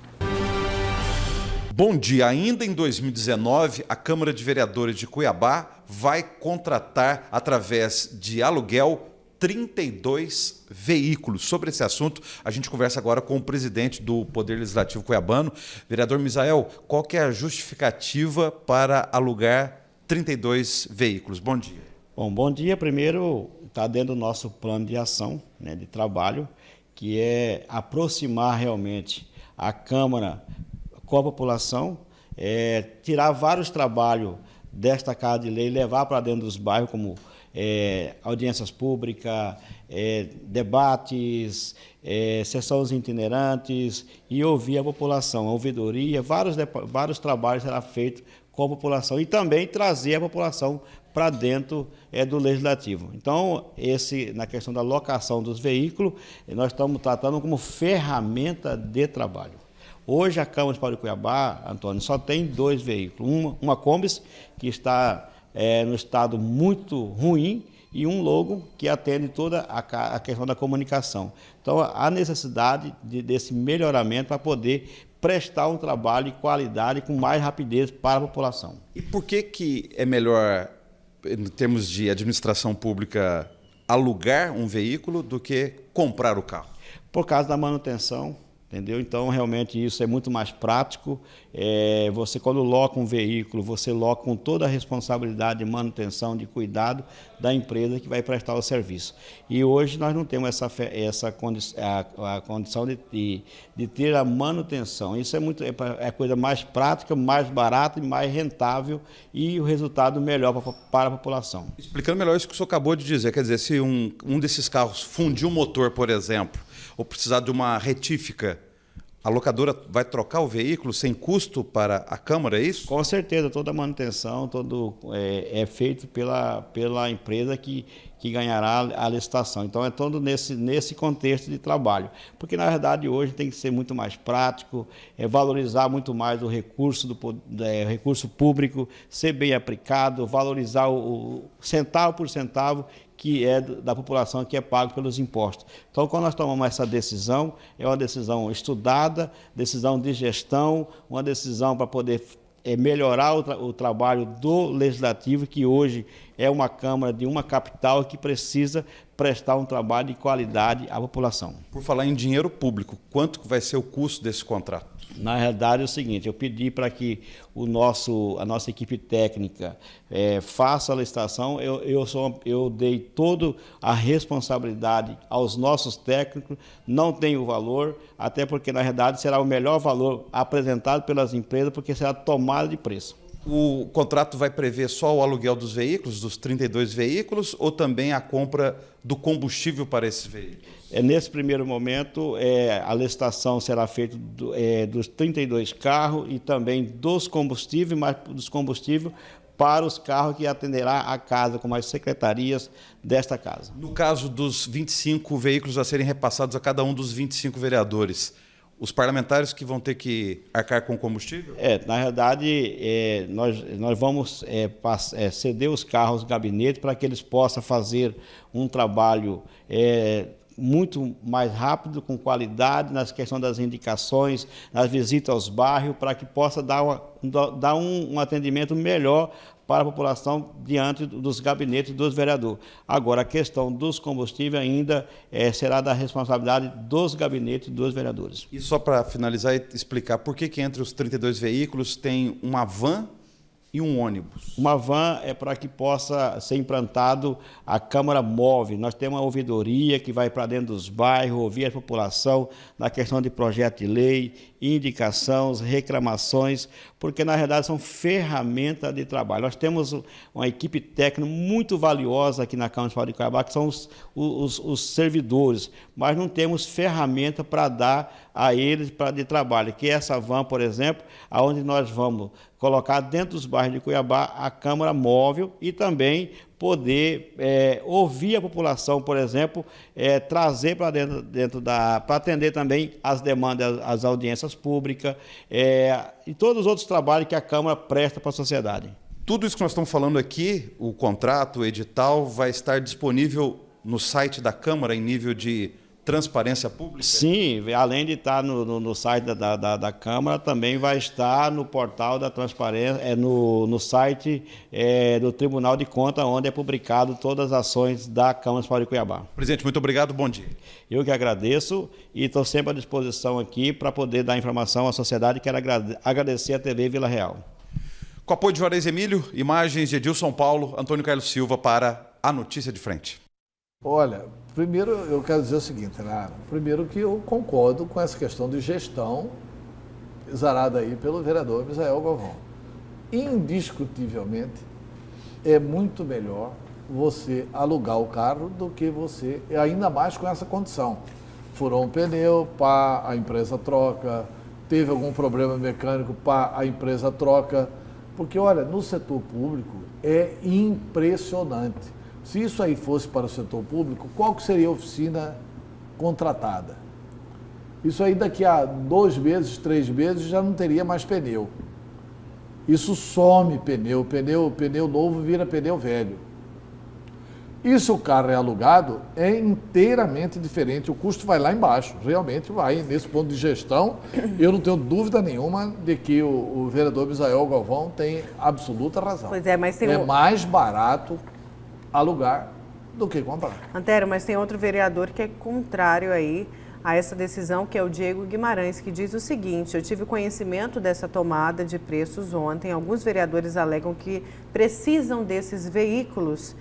Bom dia. Ainda em 2019, a Câmara de Vereadores de Cuiabá vai contratar, através de aluguel, 32 veículos. Sobre esse assunto, a gente conversa agora com o presidente do Poder Legislativo cuiabano, vereador Misael. Qual que é a justificativa para alugar 32 veículos? Bom dia. Bom dia. Primeiro, está dentro do nosso plano de ação, né, de trabalho, que é aproximar realmente a Câmara com a população, tirar vários trabalhos desta Casa de Lei, levar para dentro dos bairros, como audiências públicas, debates, sessões itinerantes, e ouvir a população, a ouvidoria, vários trabalhos serão feitos com a população e também trazer a população para dentro do Legislativo. Então, na questão da locação dos veículos, nós estamos tratando como ferramenta de trabalho. Hoje, a Câmara Municipal de Cuiabá, Antônio, só tem 2 veículos. Uma Kombis, que está no estado muito ruim, e um Logo, que atende toda a questão da comunicação. Então, há necessidade desse melhoramento para poder prestar um trabalho de qualidade com mais rapidez para a população. E por que é melhor, em termos de administração pública, alugar um veículo do que comprar o carro? Por causa da manutenção. Entendeu? Então, realmente, isso é muito mais prático. Você, quando loca um veículo, você loca com toda a responsabilidade de manutenção, de cuidado da empresa que vai prestar o serviço. E hoje nós não temos essa condição de ter a manutenção. Isso é a coisa mais prática, mais barata e mais rentável, e o resultado melhor para a população. Explicando melhor isso que o senhor acabou de dizer, quer dizer, se um desses carros fundir um motor, por exemplo, ou precisar de uma retífica, a locadora vai trocar o veículo sem custo para a Câmara, é isso? Com certeza, toda a manutenção é feito pela empresa que ganhará a licitação. Então, é todo nesse contexto de trabalho. Porque, na verdade, hoje tem que ser muito mais prático, valorizar muito mais o recurso, recurso público, ser bem aplicado, valorizar o centavo por centavo que é da população, que é pago pelos impostos. Então, quando nós tomamos essa decisão, é uma decisão estudada, decisão de gestão, uma decisão para poder melhorar o trabalho do Legislativo, que hoje é uma Câmara de uma capital que precisa prestar um trabalho de qualidade à população. Por falar em dinheiro público, quanto vai ser o custo desse contrato? Na realidade é o seguinte, eu pedi para que a nossa equipe técnica faça a licitação, eu dei toda a responsabilidade aos nossos técnicos, não tenho o valor, até porque na realidade será o melhor valor apresentado pelas empresas, porque será tomada de preço. O contrato vai prever só o aluguel dos veículos, dos 32 veículos, ou também a compra do combustível para esses veículos? Nesse primeiro momento, a licitação será feita dos 32 carros e também dos combustíveis, mas dos combustíveis para os carros que atenderá a casa, como as secretarias desta casa. No caso dos 25 veículos a serem repassados a cada um dos 25 vereadores, os parlamentares que vão ter que arcar com combustível? Na realidade, nós vamos ceder os carros ao gabinete para que eles possam fazer um trabalho muito mais rápido, com qualidade, nas questões das indicações, nas visitas aos bairros, para que possa dar um atendimento melhor para a população diante dos gabinetes dos vereadores. Agora, a questão dos combustíveis ainda será da responsabilidade dos gabinetes dos vereadores. E só para finalizar e explicar, por que entre os 32 veículos tem uma van e um ônibus? Uma van é para que possa ser implantado a Câmara Móvel. Nós temos uma ouvidoria que vai para dentro dos bairros, ouvir a população na questão de projeto de lei, indicações, reclamações, porque na realidade são ferramentas de trabalho. Nós temos uma equipe técnica muito valiosa aqui na Câmara Municipal de Cuiabá, que são os servidores, mas não temos ferramenta para dar a eles de trabalho, que é essa van, por exemplo, onde nós vamos colocar dentro dos bairros de Cuiabá a Câmara Móvel e também poder ouvir a população, por exemplo, trazer para dentro para atender também as demandas, as audiências públicas e todos os outros trabalhos que a Câmara presta para a sociedade. Tudo isso que nós estamos falando aqui, o contrato, o edital, vai estar disponível no site da Câmara em nível de transparência pública? Sim, além de estar no site da Câmara, também vai estar no portal da transparência, no site do Tribunal de Contas, onde é publicado todas as ações da Câmara Municipal de Cuiabá. Presidente, muito obrigado, bom dia. Eu que agradeço e estou sempre à disposição aqui para poder dar informação à sociedade. Quero agradecer à TV Vila Real. Com apoio de Juarez Emílio, imagens de Edilson Paulo, Antônio Carlos Silva para a Notícia de Frente. Olha, primeiro eu quero dizer o seguinte, né? Primeiro que eu concordo com essa questão de gestão exarada aí pelo vereador Misael Galvão. Indiscutivelmente, é muito melhor você alugar o carro do que você, ainda mais com essa condição. Furou um pneu, pá, a empresa troca, teve algum problema mecânico, pá, a empresa troca. Porque, olha, no setor público é impressionante. Se isso aí fosse para o setor público, qual que seria a oficina contratada? Isso aí daqui a 2 meses, 3 meses, já não teria mais pneu. Isso some pneu novo vira pneu velho. E se o carro é alugado, é inteiramente diferente, o custo vai lá embaixo, realmente vai. Nesse ponto de gestão, eu não tenho dúvida nenhuma de que o vereador Misael Galvão tem absoluta razão. Pois é, mas tem mais barato alugar do que comprar. Antero, mas tem outro vereador que é contrário aí a essa decisão, que é o Diego Guimarães, que diz o seguinte: eu tive conhecimento dessa tomada de preços ontem, alguns vereadores alegam que precisam desses veículos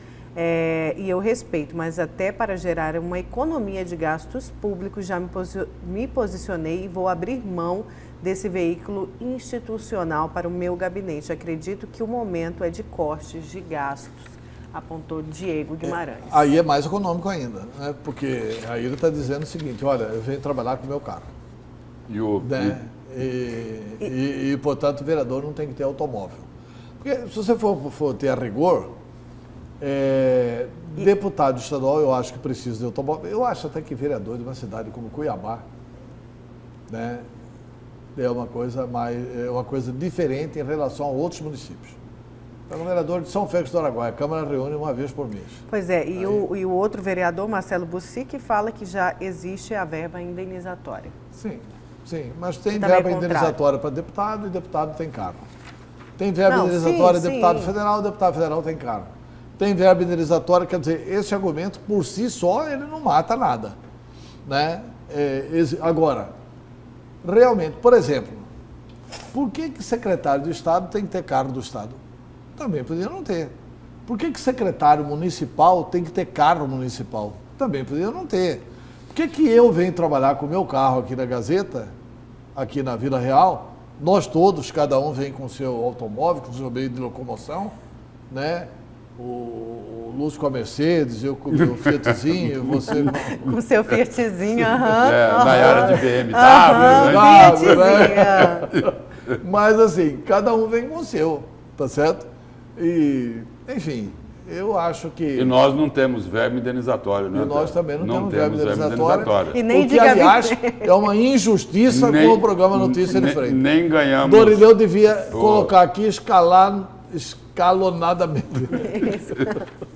e eu respeito, mas até para gerar uma economia de gastos públicos já me posicionei e vou abrir mão desse veículo institucional para o meu gabinete. Acredito que o momento é de cortes de gastos, apontou Diego Guimarães. Aí é mais econômico ainda, né? Porque aí ele está dizendo o seguinte: olha, eu venho trabalhar com o meu carro. E, portanto, o vereador não tem que ter automóvel. Porque se você for ter a rigor, deputado estadual eu acho que precisa de automóvel. Eu acho até que vereador de uma cidade como Cuiabá, né, é uma coisa diferente em relação a outros municípios. É um vereador de São Félix do Araguaia, a Câmara reúne uma vez por mês. Pois é, e o outro vereador, Marcelo Bussi, que fala que já existe a verba indenizatória. Sim, mas tem verba indenizatória para deputado e deputado tem carro. Tem verba Não, indenizatória, sim, deputado sim. federal tem cargo. Tem verba indenizatória, quer dizer, esse argumento por si só ele não mata nada. Né? Agora, realmente, por exemplo, por que secretário de Estado tem que ter cargo do Estado? Também podia não ter. Por que secretário municipal tem que ter carro municipal? Também podia não ter. Por que eu venho trabalhar com o meu carro aqui na Gazeta, aqui na Vila Real, nós todos, cada um vem com o seu automóvel, com o seu meio de locomoção, né? O Lúcio com a Mercedes, eu com o meu Fiatzinho, você Com o seu Fiatzinho, aham. Nayara de BMW, Aham, né? Fiatzinho. Mas assim, cada um vem com o seu, tá certo? E, enfim, eu acho que... E nós não temos verba indenizatória, né? E nós também não temos verba indenizatória. indenizatória. E nem o de que, aliás, gabinete. é uma injustiça com o programa Notícia de Frente. Nem ganhamos. Dorileu devia colocar aqui, escalonadamente.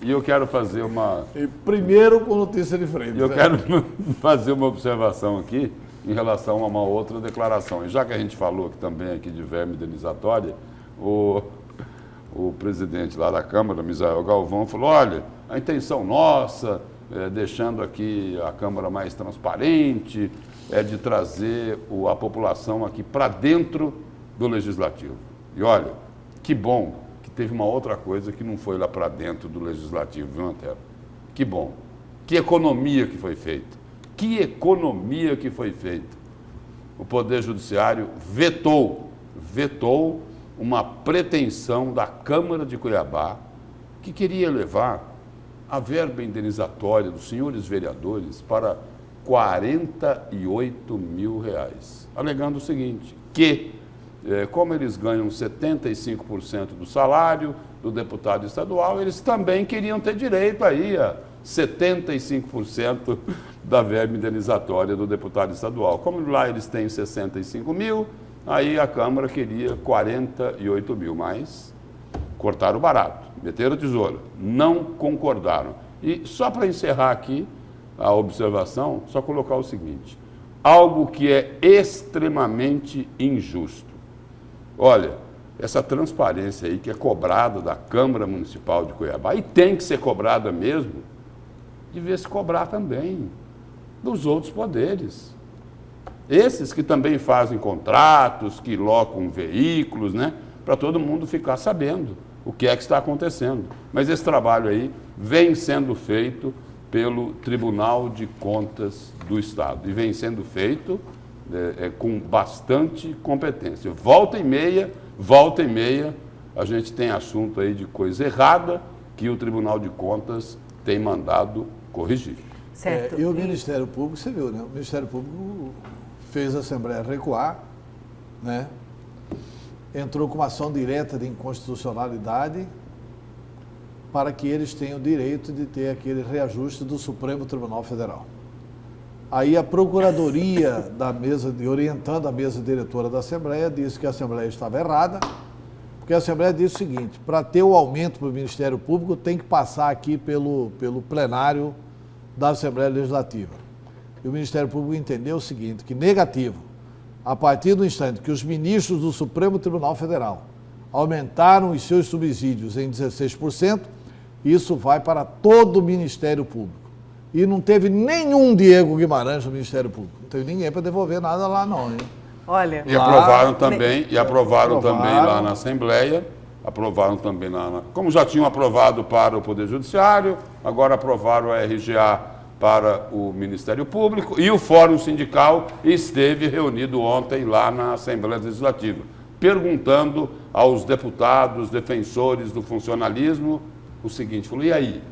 E eu quero fazer uma... E primeiro com Notícia de Frente. Eu né? quero fazer uma observação aqui em relação a uma outra declaração. E já que a gente falou aqui também aqui de verba indenizatória, o presidente lá da Câmara, Misael Galvão, falou, olha, a intenção nossa, deixando aqui a Câmara mais transparente, é de trazer a população aqui para dentro do Legislativo. E olha, que bom que teve uma outra coisa que não foi lá para dentro do Legislativo, viu, Antero? Que bom. Que economia que foi feita. Que economia que foi feita. O Poder Judiciário vetou uma pretensão da Câmara de Cuiabá que queria levar a verba indenizatória dos senhores vereadores para R$48 mil, alegando o seguinte, que como eles ganham 75% do salário do deputado estadual, eles também queriam ter direito aí a 75% da verba indenizatória do deputado estadual. Como lá eles têm 65 mil, aí a Câmara queria 48 mil, mas cortaram o barato, meteram a tesoura, não concordaram. E só para encerrar aqui a observação, só colocar o seguinte, algo que é extremamente injusto. Olha, essa transparência aí que é cobrada da Câmara Municipal de Cuiabá, e tem que ser cobrada mesmo, devia se cobrar também dos outros poderes. Esses que também fazem contratos, que locam veículos, né? Para todo mundo ficar sabendo o que é que está acontecendo. Mas esse trabalho aí vem sendo feito pelo Tribunal de Contas do Estado. E vem sendo feito com bastante competência. Volta e meia, a gente tem assunto aí de coisa errada que o Tribunal de Contas tem mandado corrigir. Certo. E o Ministério Público, você viu, né? O Ministério Público fez a Assembleia recuar, né? Entrou com uma ação direta de inconstitucionalidade para que eles tenham o direito de ter aquele reajuste do Supremo Tribunal Federal. Aí a Procuradoria orientando a mesa diretora da Assembleia, disse que a Assembleia estava errada, porque a Assembleia disse o seguinte, para ter o aumento para o Ministério Público tem que passar aqui pelo plenário da Assembleia Legislativa. E o Ministério Público entendeu o seguinte, que negativo, a partir do instante que os ministros do Supremo Tribunal Federal aumentaram os seus subsídios em 16%, isso vai para todo o Ministério Público. E não teve nenhum Diego Guimarães no Ministério Público. Não teve ninguém para devolver nada lá não, hein? Olha... E aprovaram também lá na Assembleia, aprovaram também lá, como já tinham aprovado para o Poder Judiciário, agora aprovaram a RGA para o Ministério Público e o Fórum Sindical esteve reunido ontem lá na Assembleia Legislativa, perguntando aos deputados, defensores do funcionalismo, o seguinte, falou, e aí,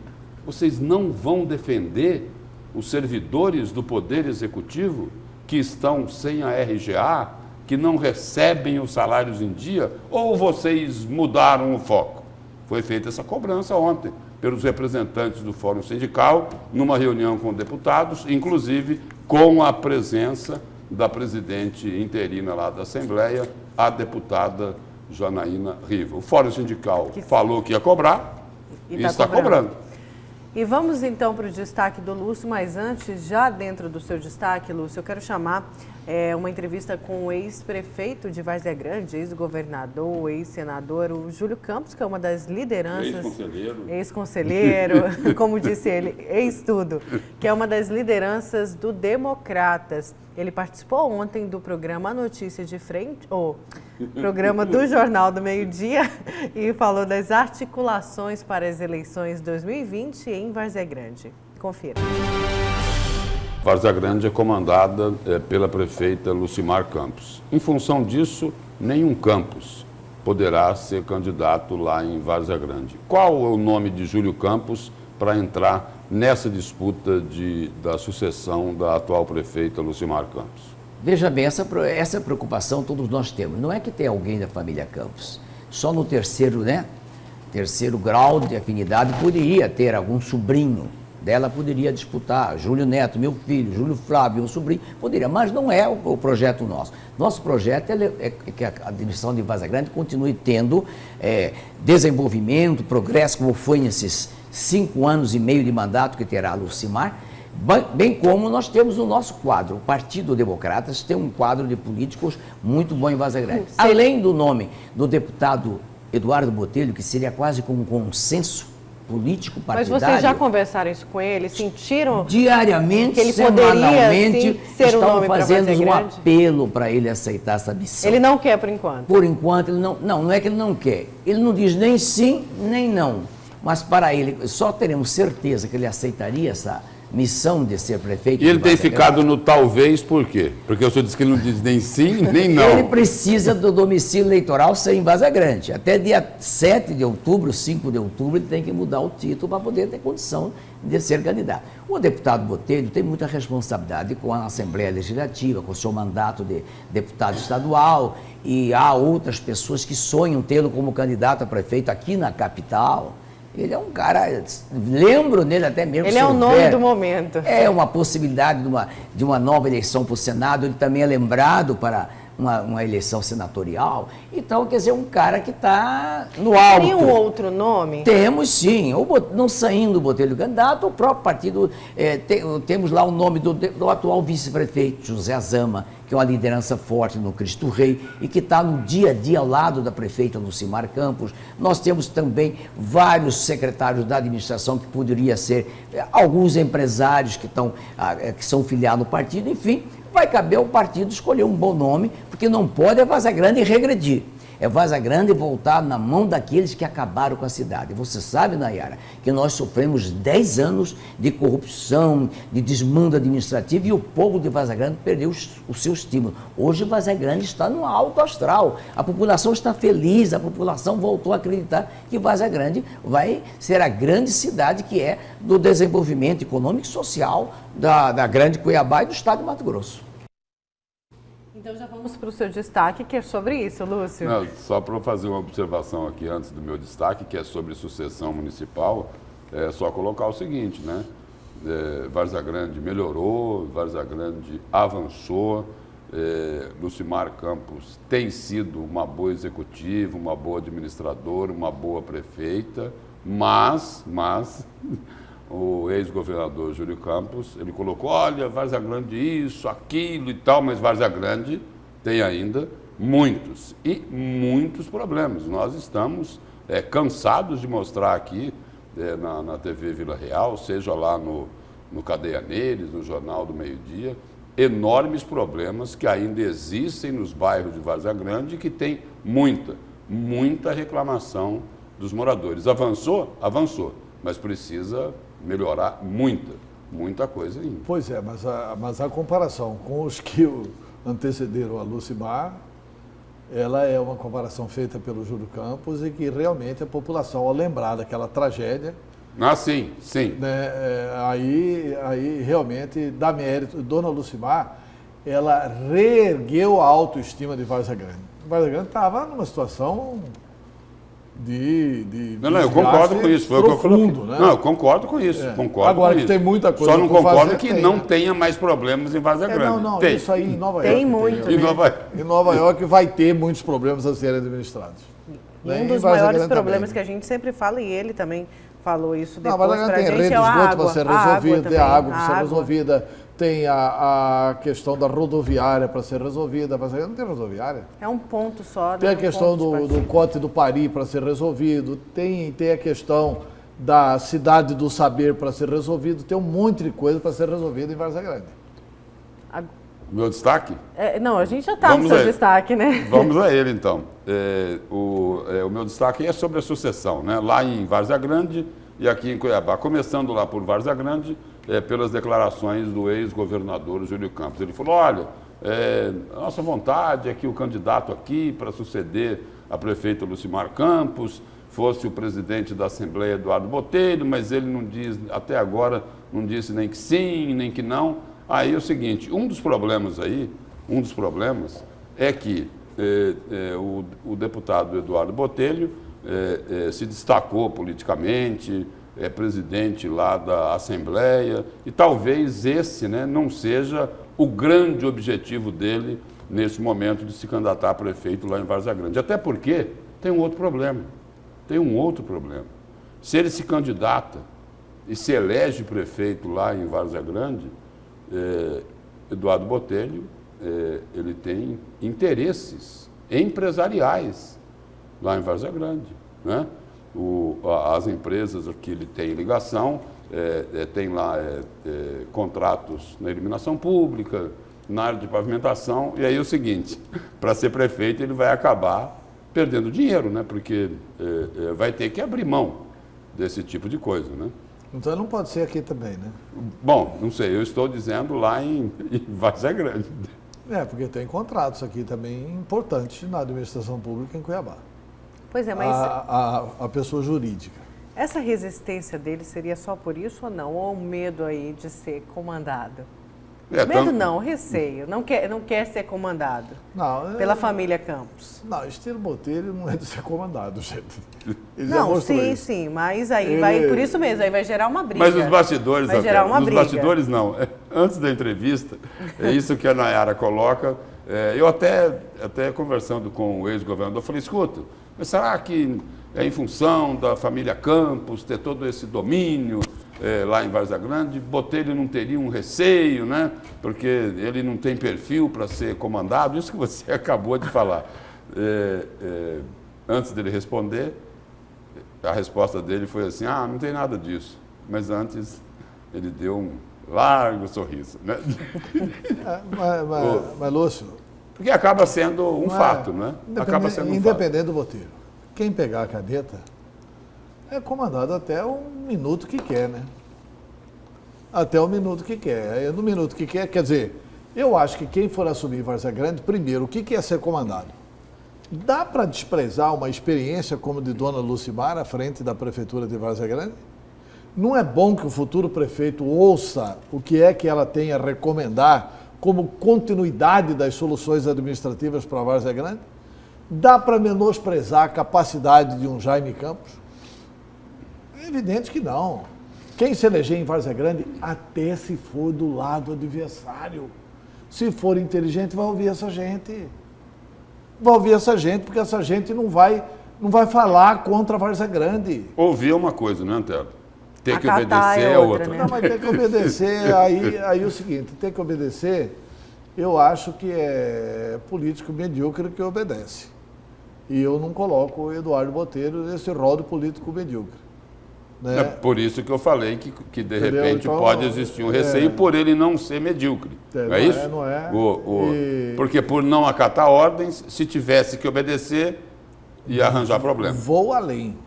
vocês não vão defender os servidores do Poder Executivo que estão sem a RGA, que não recebem os salários em dia, ou vocês mudaram o foco? Foi feita essa cobrança ontem pelos representantes do Fórum Sindical, numa reunião com deputados, inclusive com a presença da presidente interina lá da Assembleia, a deputada Janaína Riva. O Fórum Sindical falou que ia cobrar e está cobrando. E vamos então para o destaque do Lúcio, mas antes, já dentro do seu destaque, Lúcio, eu quero chamar uma entrevista com o ex-prefeito de Várzea Grande, ex-governador, ex-senador, o Júlio Campos, que é uma das lideranças... Ex-conselheiro, como disse ele, ex-tudo, que é uma das lideranças do Democratas. Ele participou ontem do programa Notícia de Frente, programa do Jornal do Meio-Dia, e falou das articulações para as eleições 2020 em Várzea Grande. Confira. Várzea Grande é comandada pela prefeita Lucimar Campos. Em função disso, nenhum Campos poderá ser candidato lá em Várzea Grande. Qual é o nome de Júlio Campos para entrar nessa disputa da sucessão da atual prefeita Lucimar Campos? Veja bem, essa preocupação todos nós temos. Não é que tem alguém da família Campos. Só no terceiro grau de afinidade poderia ter algum sobrinho dela, poderia disputar. Júlio Neto, meu filho, Júlio Flávio, um sobrinho, poderia. Mas não é o projeto nosso. Nosso projeto é que a administração de Várzea Grande continue tendo desenvolvimento, progresso, como foi nesses 5 anos e meio de mandato que terá a Lucimar, bem como nós temos o nosso quadro. O Partido Democratas tem um quadro de políticos muito bom em Várzea Grande. Além do nome do deputado Eduardo Botelho, que seria quase como um consenso político partidário. Mas vocês já conversaram isso com ele? Sentiram diariamente, que ele semanalmente, poderia, sim, ser o nome para Várzea Grande? Um apelo para ele aceitar essa missão. Ele não quer por enquanto? Por enquanto, ele não é que ele não quer. Ele não diz nem sim, nem não. Mas para ele, só teremos certeza que ele aceitaria essa missão de ser prefeito. E ele tem ficado no talvez por quê? Porque o senhor disse que ele não diz nem sim, nem não. Ele precisa do domicílio eleitoral ser em Várzea Grande. Até dia 7 de outubro, 5 de outubro, ele tem que mudar o título para poder ter condição de ser candidato. O deputado Botelho tem muita responsabilidade com a Assembleia Legislativa, com o seu mandato de deputado estadual, e há outras pessoas que sonham tê-lo como candidato a prefeito aqui na capital. Ele é um cara, lembro nele até mesmo. Ele é o nome do momento. É uma possibilidade de uma nova eleição para o Senado. Ele também é lembrado para uma eleição senatorial. Então, quer dizer, um cara que está no alto. Tem um outro nome? Temos sim. Não saindo o Botelho candidato, o próprio partido, temos lá o nome do atual vice-prefeito, José Azama, que é uma liderança forte no Cristo Rei e que está no dia a dia ao lado da prefeita Lucimar Campos. Nós temos também vários secretários da administração que poderia ser alguns empresários que são filiados no partido. Enfim, vai caber ao partido escolher um bom nome, porque não pode Várzea Grande regredir. É Várzea Grande voltar na mão daqueles que acabaram com a cidade. Você sabe, Nayara, que nós sofremos 10 anos de corrupção, de desmando administrativo, e o povo de Várzea Grande perdeu o seu estímulo. Hoje Várzea Grande está no alto astral. A população está feliz, a população voltou a acreditar que Várzea Grande vai ser a grande cidade que é do desenvolvimento econômico e social da grande Cuiabá e do estado de Mato Grosso. Então já vamos para o seu destaque, que é sobre isso, Lúcio. Não, só para fazer uma observação aqui antes do meu destaque, que é sobre sucessão municipal, é só colocar o seguinte, né? Várzea Grande melhorou, Várzea Grande avançou, Lucimar Campos tem sido uma boa executiva, uma boa administradora, uma boa prefeita, mas o ex-governador Júlio Campos, ele colocou, olha, Várzea Grande isso, aquilo e tal, mas Várzea Grande tem ainda muitos problemas. Nós estamos cansados de mostrar aqui na TV Vila Real, seja lá no Cadeia Neles, no Jornal do Meio-Dia, enormes problemas que ainda existem nos bairros de Várzea Grande e que tem muita reclamação dos moradores. Avançou? Avançou, mas precisa melhorar muita coisa ainda. Pois é, mas a comparação com os que antecederam a Lucimar, ela é uma comparação feita pelo Júlio Campos e que realmente a população, ao lembrar daquela tragédia... Ah, sim. Né, aí realmente dá mérito. Dona Lucimar, ela reergueu a autoestima de Várzea Grande. Várzea Grande estava numa situação... Não, eu concordo com isso. Foi profundo, né? Não, eu concordo com isso. Concordo Agora com que isso. tem muita coisa. Só não concordo fazer, que não tenha mais problemas em Várzea Grande. Não, tem. Isso aí em Nova York. Tem muito. Em Nova York vai ter muitos problemas a serem administrados. E um dos maiores problemas que a gente sempre fala, e ele também falou isso Não, depois mas pra tem gente, rede de é a esgoto água. para ser A água resolvida, tem também, a água para a ser água. resolvida, tem a questão da rodoviária para ser resolvida, mas aí não tem rodoviária. É um ponto só, né? Tem a Um questão ponto de do partida. Cote do Pari para ser resolvido, tem a questão da Cidade do Saber para ser resolvido, tem um monte de coisa para ser resolvida em Várzea Grande. Meu destaque? Não, a gente já está no Vamos seu aí. destaque, né? Vamos a ele, então. O meu destaque é sobre a sucessão, né? Lá em Várzea Grande e aqui em Cuiabá. Começando lá por Várzea Grande, pelas declarações do ex-governador Júlio Campos. Ele falou, olha, a nossa vontade é que o candidato aqui para suceder a prefeita Lucimar Campos fosse o presidente da Assembleia, Eduardo Botelho, mas ele não diz, até agora, não disse nem que sim, nem que não. Aí é o seguinte, um dos problemas é que o deputado Eduardo Botelho se destacou politicamente, é presidente lá da Assembleia, e talvez esse, né, não seja o grande objetivo dele nesse momento de se candidatar a prefeito lá em Várzea Grande. Até porque tem um outro problema. Se ele se candidata e se elege prefeito lá em Várzea Grande, Eduardo Botelho, ele tem interesses empresariais lá em Várzea Grande, né? As empresas que ele tem ligação, tem lá contratos na iluminação pública, na área de pavimentação, e aí é o seguinte, para ser prefeito ele vai acabar perdendo dinheiro, né? Porque vai ter que abrir mão desse tipo de coisa, né? Então não pode ser aqui também, né? Bom, não sei, eu estou dizendo lá em Várzea Grande. Porque tem contratos aqui também importantes na administração pública em Cuiabá. Pois é, mas A pessoa jurídica. essa resistência dele seria só por isso ou não? Ou um medo aí de ser comandado? Medo não, receio. Não quer ser comandado Não, pela família Campos. Não, estilo Botelho não é de ser comandado, gente. Ele já Não, mostrou sim, isso. sim, mas aí Ele- vai, por isso mesmo, aí vai gerar uma briga. Mas os bastidores, Vai gerar uma nos briga. bastidores não. Antes da entrevista, é isso que a Nayara coloca. Eu até conversando com o ex-governador, falei, escuta, mas será que é em função da família Campos ter todo esse domínio lá em Várzea Grande? Botelho não teria um receio, né? Porque ele não tem perfil para ser comandado, isso que você acabou de falar. Antes dele responder, a resposta dele foi assim, não tem nada disso. Mas antes ele deu um largo sorriso, né? Mas, Lúcio, Porque acaba sendo um não é- fato, né? Acaba sendo um fato. independente do Botelho, quem pegar a caneta é comandado até o minuto que quer, né? Até o minuto que quer. Aí, no minuto que quer dizer, eu acho que quem for assumir Várzea Grande, primeiro, o que é ser comandado? Dá para desprezar uma experiência como de Dona Lucimar à frente da Prefeitura de Várzea Grande? Não é bom que o futuro prefeito ouça o que é que ela tem a recomendar como continuidade das soluções administrativas para Várzea Grande? Dá para menosprezar a capacidade de um Jaime Campos? É evidente que não. Quem se eleger em Várzea Grande, até se for do lado adversário, se for inteligente, vai ouvir essa gente. Vai ouvir essa gente, porque essa gente não vai falar contra a Várzea Grande. Ouvir é uma coisa, né, Antero? Ter que Acatar obedecer é é outra, outra. né? Não, mas tem que obedecer, aí o seguinte, tem que obedecer, eu acho que é político medíocre que obedece. E eu não coloco o Eduardo Botelho nesse rol de político medíocre. Né? É por isso que eu falei que de Entendeu? repente Então, pode existir um receio por ele não ser medíocre. Não Não é isso? não é. Porque por não acatar ordens, se tivesse que obedecer, ia arranjar problema. Vou além.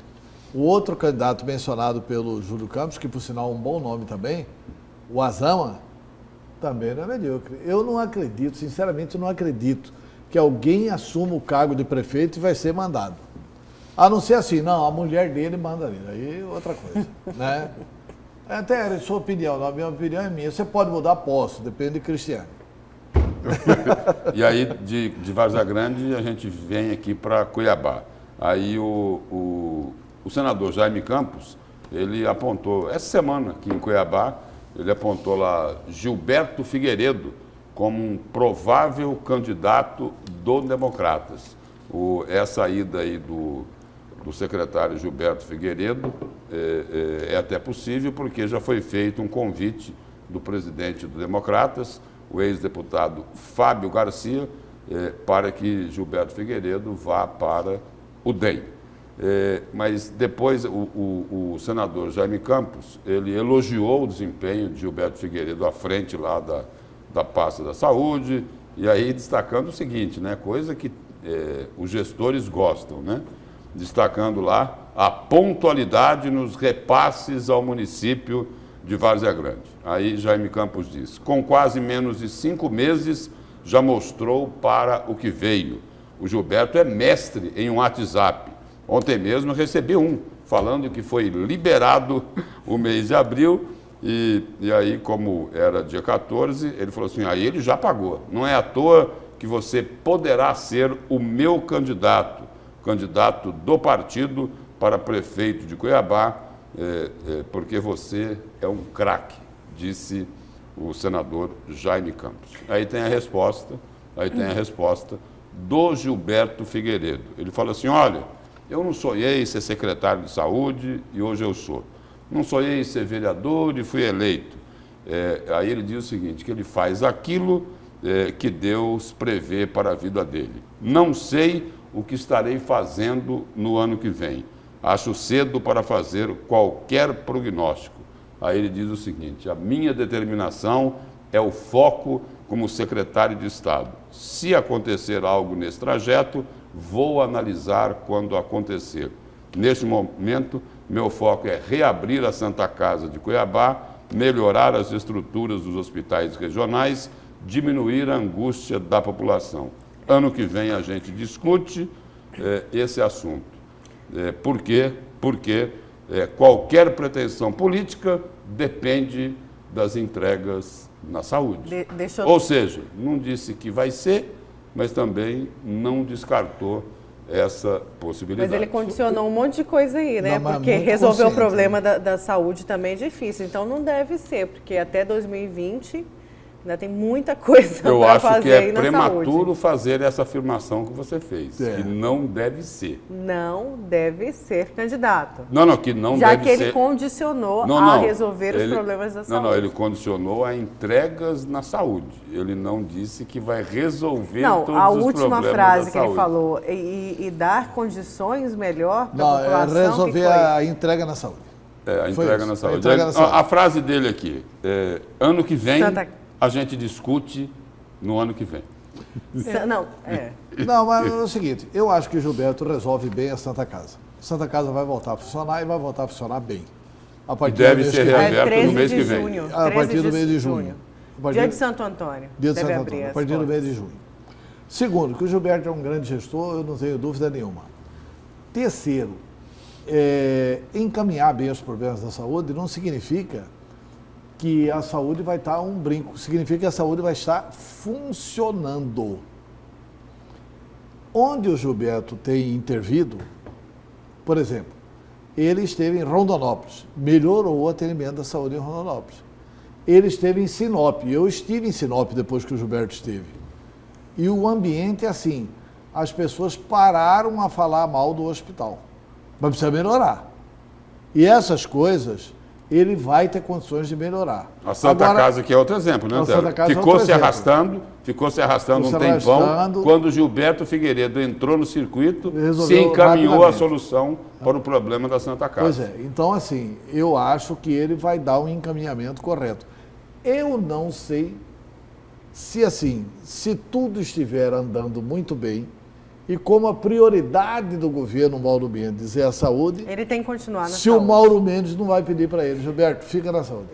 O outro candidato mencionado pelo Júlio Campos, que por sinal é um bom nome também, o Azama, também não é medíocre. Eu não acredito, sinceramente não acredito, que alguém assuma o cargo de prefeito e vai ser mandado. A não ser assim, não, a mulher dele manda nele, aí outra coisa, né? Até a sua opinião, a minha opinião é minha. Você pode mudar, posso, depende de Cristiano. E aí, de Várzea Grande, a gente vem aqui para Cuiabá. Aí o senador Jaime Campos, ele apontou, essa semana aqui em Cuiabá, ele apontou lá Gilberto Figueiredo como um provável candidato do Democratas. Essa ida aí do secretário Gilberto Figueiredo é até possível, porque já foi feito um convite do presidente do Democratas, o ex-deputado Fábio Garcia, para que Gilberto Figueiredo vá para o DEM. Mas depois o senador Jaime Campos, ele elogiou o desempenho de Gilberto Figueiredo à frente lá da pasta da saúde, e aí destacando o seguinte, né, coisa que os gestores gostam, né, destacando lá a pontualidade nos repasses ao município de Várzea Grande. Aí Jaime Campos diz, com quase menos de 5 meses, já mostrou para o que veio. O Gilberto é mestre em um WhatsApp. Ontem mesmo recebi falando que foi liberado o mês de abril, e aí, como era dia 14, ele falou assim, aí ele já pagou. Não é à toa que você poderá ser o meu candidato do partido para prefeito de Cuiabá, porque você é um craque, disse o senador Jaime Campos. Aí tem a resposta do Gilberto Figueiredo. Ele fala assim, olha, eu não sonhei ser secretário de saúde e hoje eu sou. Não sonhei ser vereador e fui eleito. Aí ele diz o seguinte, que ele faz aquilo que Deus prevê para a vida dele. Não sei o que estarei fazendo no ano que vem. Acho cedo para fazer qualquer prognóstico. Aí ele diz o seguinte, a minha determinação é o foco como secretário de Estado. Se acontecer algo nesse trajeto, vou analisar quando acontecer. Neste momento, meu foco é reabrir a Santa Casa de Cuiabá, melhorar as estruturas dos hospitais regionais, diminuir a angústia da população. Ano que vem a gente discute esse assunto. Por quê? Porque qualquer pretensão política depende das entregas na saúde. Ou seja, não disse que vai ser, mas também não descartou essa possibilidade. Mas ele condicionou um monte de coisa aí, né? Não, porque resolver o problema da saúde também é difícil. Então não deve ser, porque até 2020 ainda tem muita coisa para fazer aí na saúde. Eu acho que é prematuro fazer essa afirmação que você fez, que não deve ser. Não deve ser candidato. Não, que não Já deve ser. Já que ele condicionou a resolver os problemas da saúde. Não, ele condicionou a entregas na saúde. Ele não disse que vai resolver todos os problemas da saúde. Não, a última frase que ele falou, e dar condições melhor para a população. Não, resolver a entrega na saúde. A entrega na saúde. A frase dele aqui, ano que vem... A gente discute no ano que vem. Não, mas é o seguinte, eu acho que o Gilberto resolve bem a Santa Casa. A Santa Casa vai voltar a funcionar e vai voltar a funcionar bem. E deve ser reaberto no mês que vem. A partir do mês de junho. Dia de Santo Antônio. Dia de Santo Antônio, a partir do mês de junho. Segundo, que o Gilberto é um grande gestor, eu não tenho dúvida nenhuma. Terceiro, encaminhar bem os problemas da saúde não significa que a saúde vai estar um brinco, significa que a saúde vai estar funcionando. Onde o Gilberto tem intervido, por exemplo, ele esteve em Rondonópolis, melhorou o atendimento da saúde em Rondonópolis. Ele esteve em Sinop, eu estive em Sinop depois que o Gilberto esteve. E o ambiente é assim, as pessoas pararam a falar mal do hospital, mas precisa melhorar. E essas coisas... ele vai ter condições de melhorar. A Santa Casa que é outro exemplo, né, Antero? Ficou se arrastando um tempão, quando o Gilberto Figueiredo entrou no circuito, se encaminhou a solução para o problema da Santa Casa. Pois é, então assim, eu acho que ele vai dar um encaminhamento correto. Eu não sei se tudo estiver andando muito bem, e como a prioridade do governo Mauro Mendes é a saúde... Ele tem que continuar na saúde. Se o Mauro Mendes não vai pedir para ele, Gilberto, fica na saúde.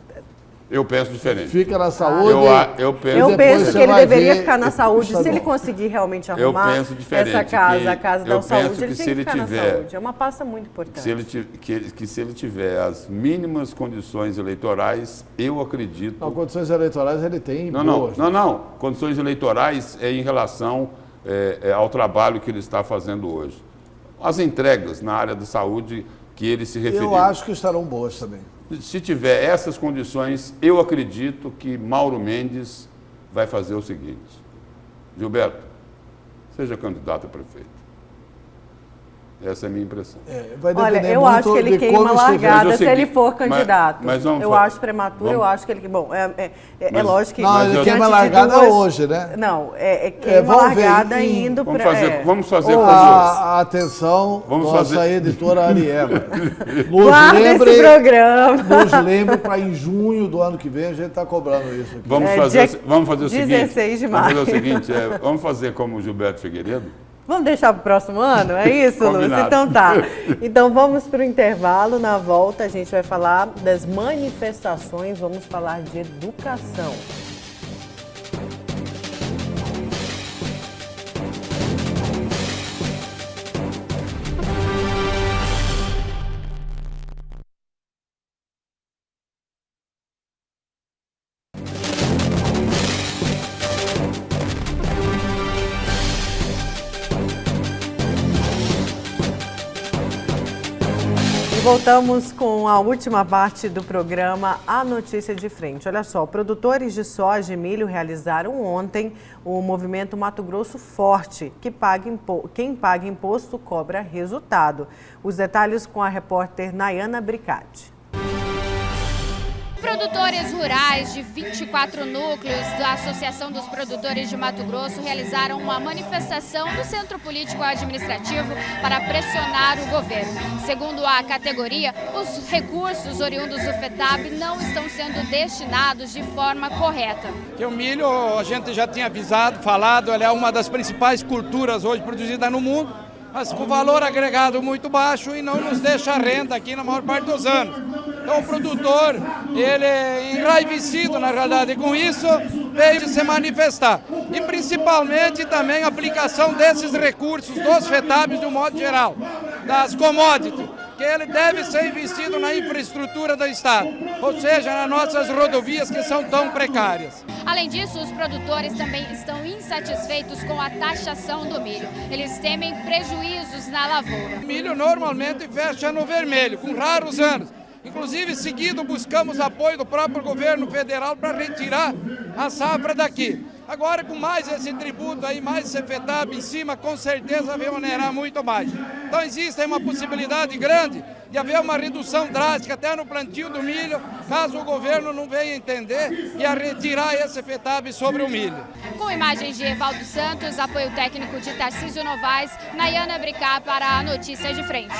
Eu penso diferente. Fica na saúde. Eu penso que ele deveria ficar na saúde. Se ele conseguir realmente arrumar essa casa, a casa da saúde, ele tem que ficar na saúde. É uma pasta muito importante. Se ele tiver as mínimas condições eleitorais, eu acredito... Não, condições eleitorais ele tem boas. Não. Condições eleitorais é em relação ao trabalho que ele está fazendo hoje. As entregas na área da saúde que ele se referiu. Eu acho que estarão boas também. Se tiver essas condições, eu acredito que Mauro Mendes vai fazer o seguinte. Gilberto, seja candidato a prefeito. Essa é a minha impressão. Vai Olha, depender eu muito acho que ele de queima como estiver. largada Mas é o se ele seguinte, for candidato. mas vamos eu falar. acho prematuro, eu Vamos- acho que ele... Bom, é Mas- lógico que... Não, ele Mas eu- queima diante de largada duas- hoje, né? Não, queima vamos ver, largada em- indo Vamos para... fazer- vamos fazer hoje. como- Atenção, Vamos nossa fazer- editora Ariela. Guarda esse programa. Nos lembre para em junho do ano que vem a gente está cobrando isso aqui. Vamos É, fazer, dia vamos fazer o seguinte. 16 de Vamos fazer maio. o seguinte, vamos fazer como o Gilberto Figueiredo. Vamos deixar para o próximo ano? É isso, Lúcio? Combinado. Então tá. Então vamos para o intervalo. Na volta a gente vai falar das manifestações, vamos falar de educação. Voltamos com a última parte do programa A Notícia de Frente. Olha só, produtores de soja e milho realizaram ontem o movimento Mato Grosso Forte, que quem paga imposto cobra resultado. Os detalhes com a repórter Nayana Bricati. Produtores rurais de 24 núcleos da Associação dos Produtores de Mato Grosso realizaram uma manifestação no Centro Político Administrativo para pressionar o governo. Segundo a categoria, os recursos oriundos do FETAB não estão sendo destinados de forma correta. Que o milho, a gente já tinha avisado, falado, ele é uma das principais culturas hoje produzidas no mundo, mas com valor agregado muito baixo e não nos deixa renda aqui na maior parte dos anos. Então o produtor, ele é enraivecido na realidade com isso, veio se manifestar. E principalmente também a aplicação desses recursos dos FETABs de um modo geral, das commodities, que ele deve ser investido na infraestrutura do Estado, ou seja, nas nossas rodovias que são tão precárias. Além disso, os produtores também estão insatisfeitos com a taxação do milho. Eles temem prejuízos na lavoura. O milho normalmente fecha no vermelho, com raros anos. Inclusive, seguido, buscamos apoio do próprio governo federal para retirar a safra daqui. Agora, com mais esse tributo aí, mais esse FETAB em cima, com certeza vai onerar muito mais. Então, existe uma possibilidade grande de haver uma redução drástica até no plantio do milho, caso o governo não venha entender e a retirar esse FETAB sobre o milho. Com imagens de Evaldo Santos, apoio técnico de Tarcísio Novaes, Nayana Bricá para a Notícia de Frente.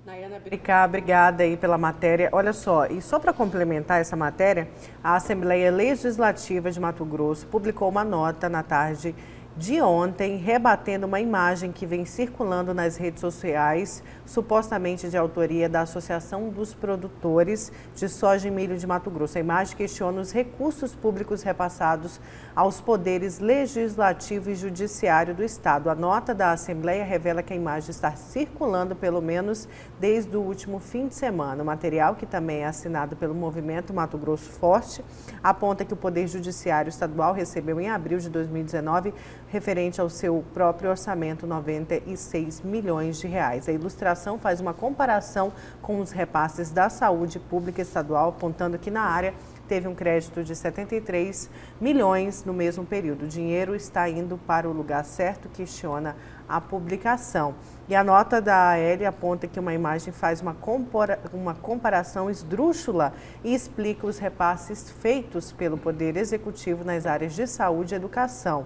Nayana Bricá, obrigada aí pela matéria. Olha só, e só para complementar essa matéria, a Assembleia Legislativa de Mato Grosso publicou uma nota na tarde de ontem, rebatendo uma imagem que vem circulando nas redes sociais, supostamente de autoria da Associação dos Produtores de Soja e Milho de Mato Grosso. A imagem questiona os recursos públicos repassados aos poderes legislativo e judiciário do Estado. A nota da Assembleia revela que a imagem está circulando pelo menos desde o último fim de semana. O material, que também é assinado pelo Movimento Mato Grosso Forte, aponta que o Poder Judiciário Estadual recebeu em abril de 2019, referente ao seu próprio orçamento, 96 milhões de reais. A ilustração faz uma comparação com os repasses da saúde pública estadual, apontando que na área teve um crédito de 73 milhões no mesmo período. O dinheiro está indo para o lugar certo, questiona a publicação. E a nota da AL aponta que uma imagem faz uma comparação esdrúxula e explica os repasses feitos pelo Poder Executivo nas áreas de saúde e educação.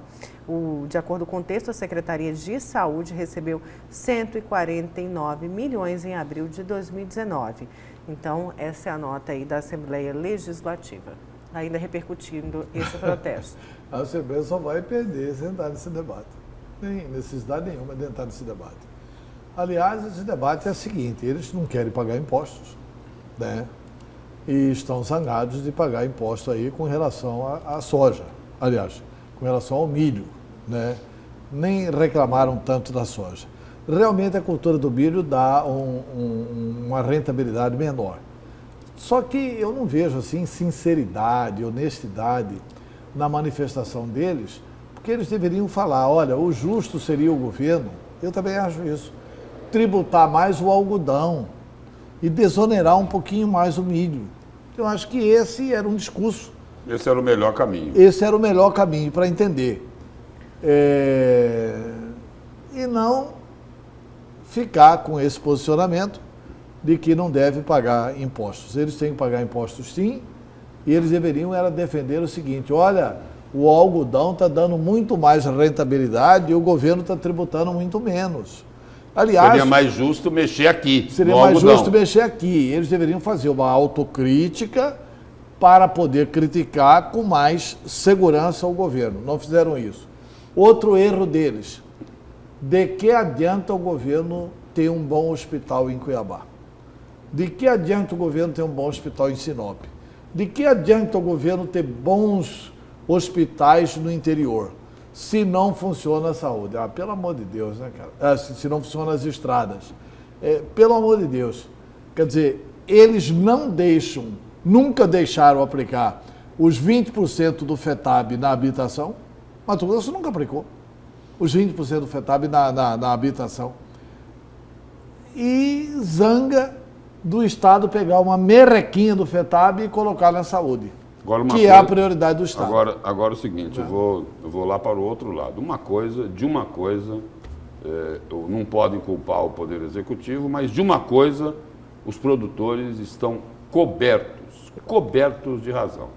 De acordo com o texto, a Secretaria de Saúde recebeu 149 milhões em abril de 2019. Então, essa é a nota aí da Assembleia Legislativa, ainda repercutindo esse protesto. A Assembleia só vai perder se entrar nesse debate. Nem necessidade nenhuma de entrar nesse debate. Aliás, esse debate é o seguinte, eles não querem pagar impostos, né? E estão zangados de pagar imposto aí com relação à soja, aliás, com relação ao milho, né? Nem reclamaram tanto da soja. Realmente a cultura do milho dá uma rentabilidade menor. Só que eu não vejo assim sinceridade, honestidade na manifestação deles, porque eles deveriam falar, olha, o justo seria o governo, eu também acho isso, tributar mais o algodão e desonerar um pouquinho mais o milho. Eu acho que esse era um discurso. Esse era o melhor caminho. Esse era o melhor caminho para entender. E não ficar com esse posicionamento de que não deve pagar impostos. Eles têm que pagar impostos sim, e eles deveriam era defender o seguinte: olha, o algodão está dando muito mais rentabilidade e o governo está tributando muito menos. Aliás, seria mais justo mexer aqui. Seria mais justo mexer aqui. Eles deveriam fazer uma autocrítica para poder criticar com mais segurança o governo. Não fizeram isso. Outro erro deles: de que adianta o governo ter um bom hospital em Cuiabá? De que adianta o governo ter um bom hospital em Sinop? De que adianta o governo ter bons hospitais no interior, se não funciona a saúde? Ah, pelo amor de Deus, né, cara? Se não funcionam as estradas. Pelo amor de Deus. Quer dizer, eles não deixam, nunca deixaram aplicar os 20% do FETAB na habitação. Mato Grosso nunca aplicou os 20% do FETAB na habitação. E zanga do Estado pegar uma merrequinha do FETAB e colocar na saúde, que é a prioridade do Estado. Agora é o seguinte, eu vou lá para o outro lado. Não podem culpar o Poder Executivo, mas de uma coisa, os produtores estão cobertos de razão.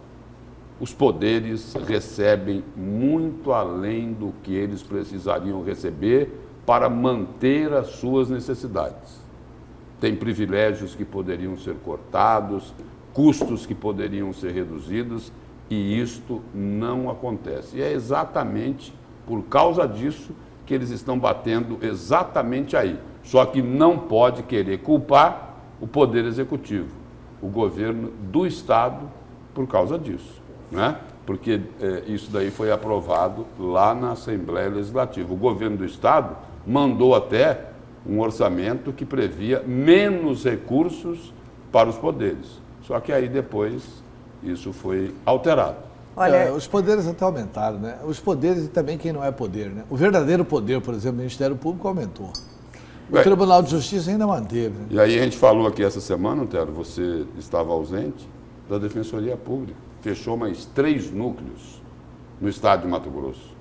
Os poderes recebem muito além do que eles precisariam receber para manter as suas necessidades. Tem privilégios que poderiam ser cortados, custos que poderiam ser reduzidos, e isto não acontece. E é exatamente por causa disso que eles estão batendo exatamente aí. Só que não pode querer culpar o Poder Executivo, o governo do Estado, por causa disso, né? Porque isso daí foi aprovado lá na Assembleia Legislativa. O governo do Estado mandou até um orçamento que previa menos recursos para os poderes. Só que aí depois isso foi alterado. Olha, os poderes até aumentaram, né? Os poderes e também quem não é poder, né? O verdadeiro poder, por exemplo, o Ministério Público aumentou. O Tribunal de Justiça ainda manteve. Né? E aí a gente falou aqui essa semana, Antero, você estava ausente, da Defensoria Pública. Fechou mais 3 núcleos no estado de Mato Grosso.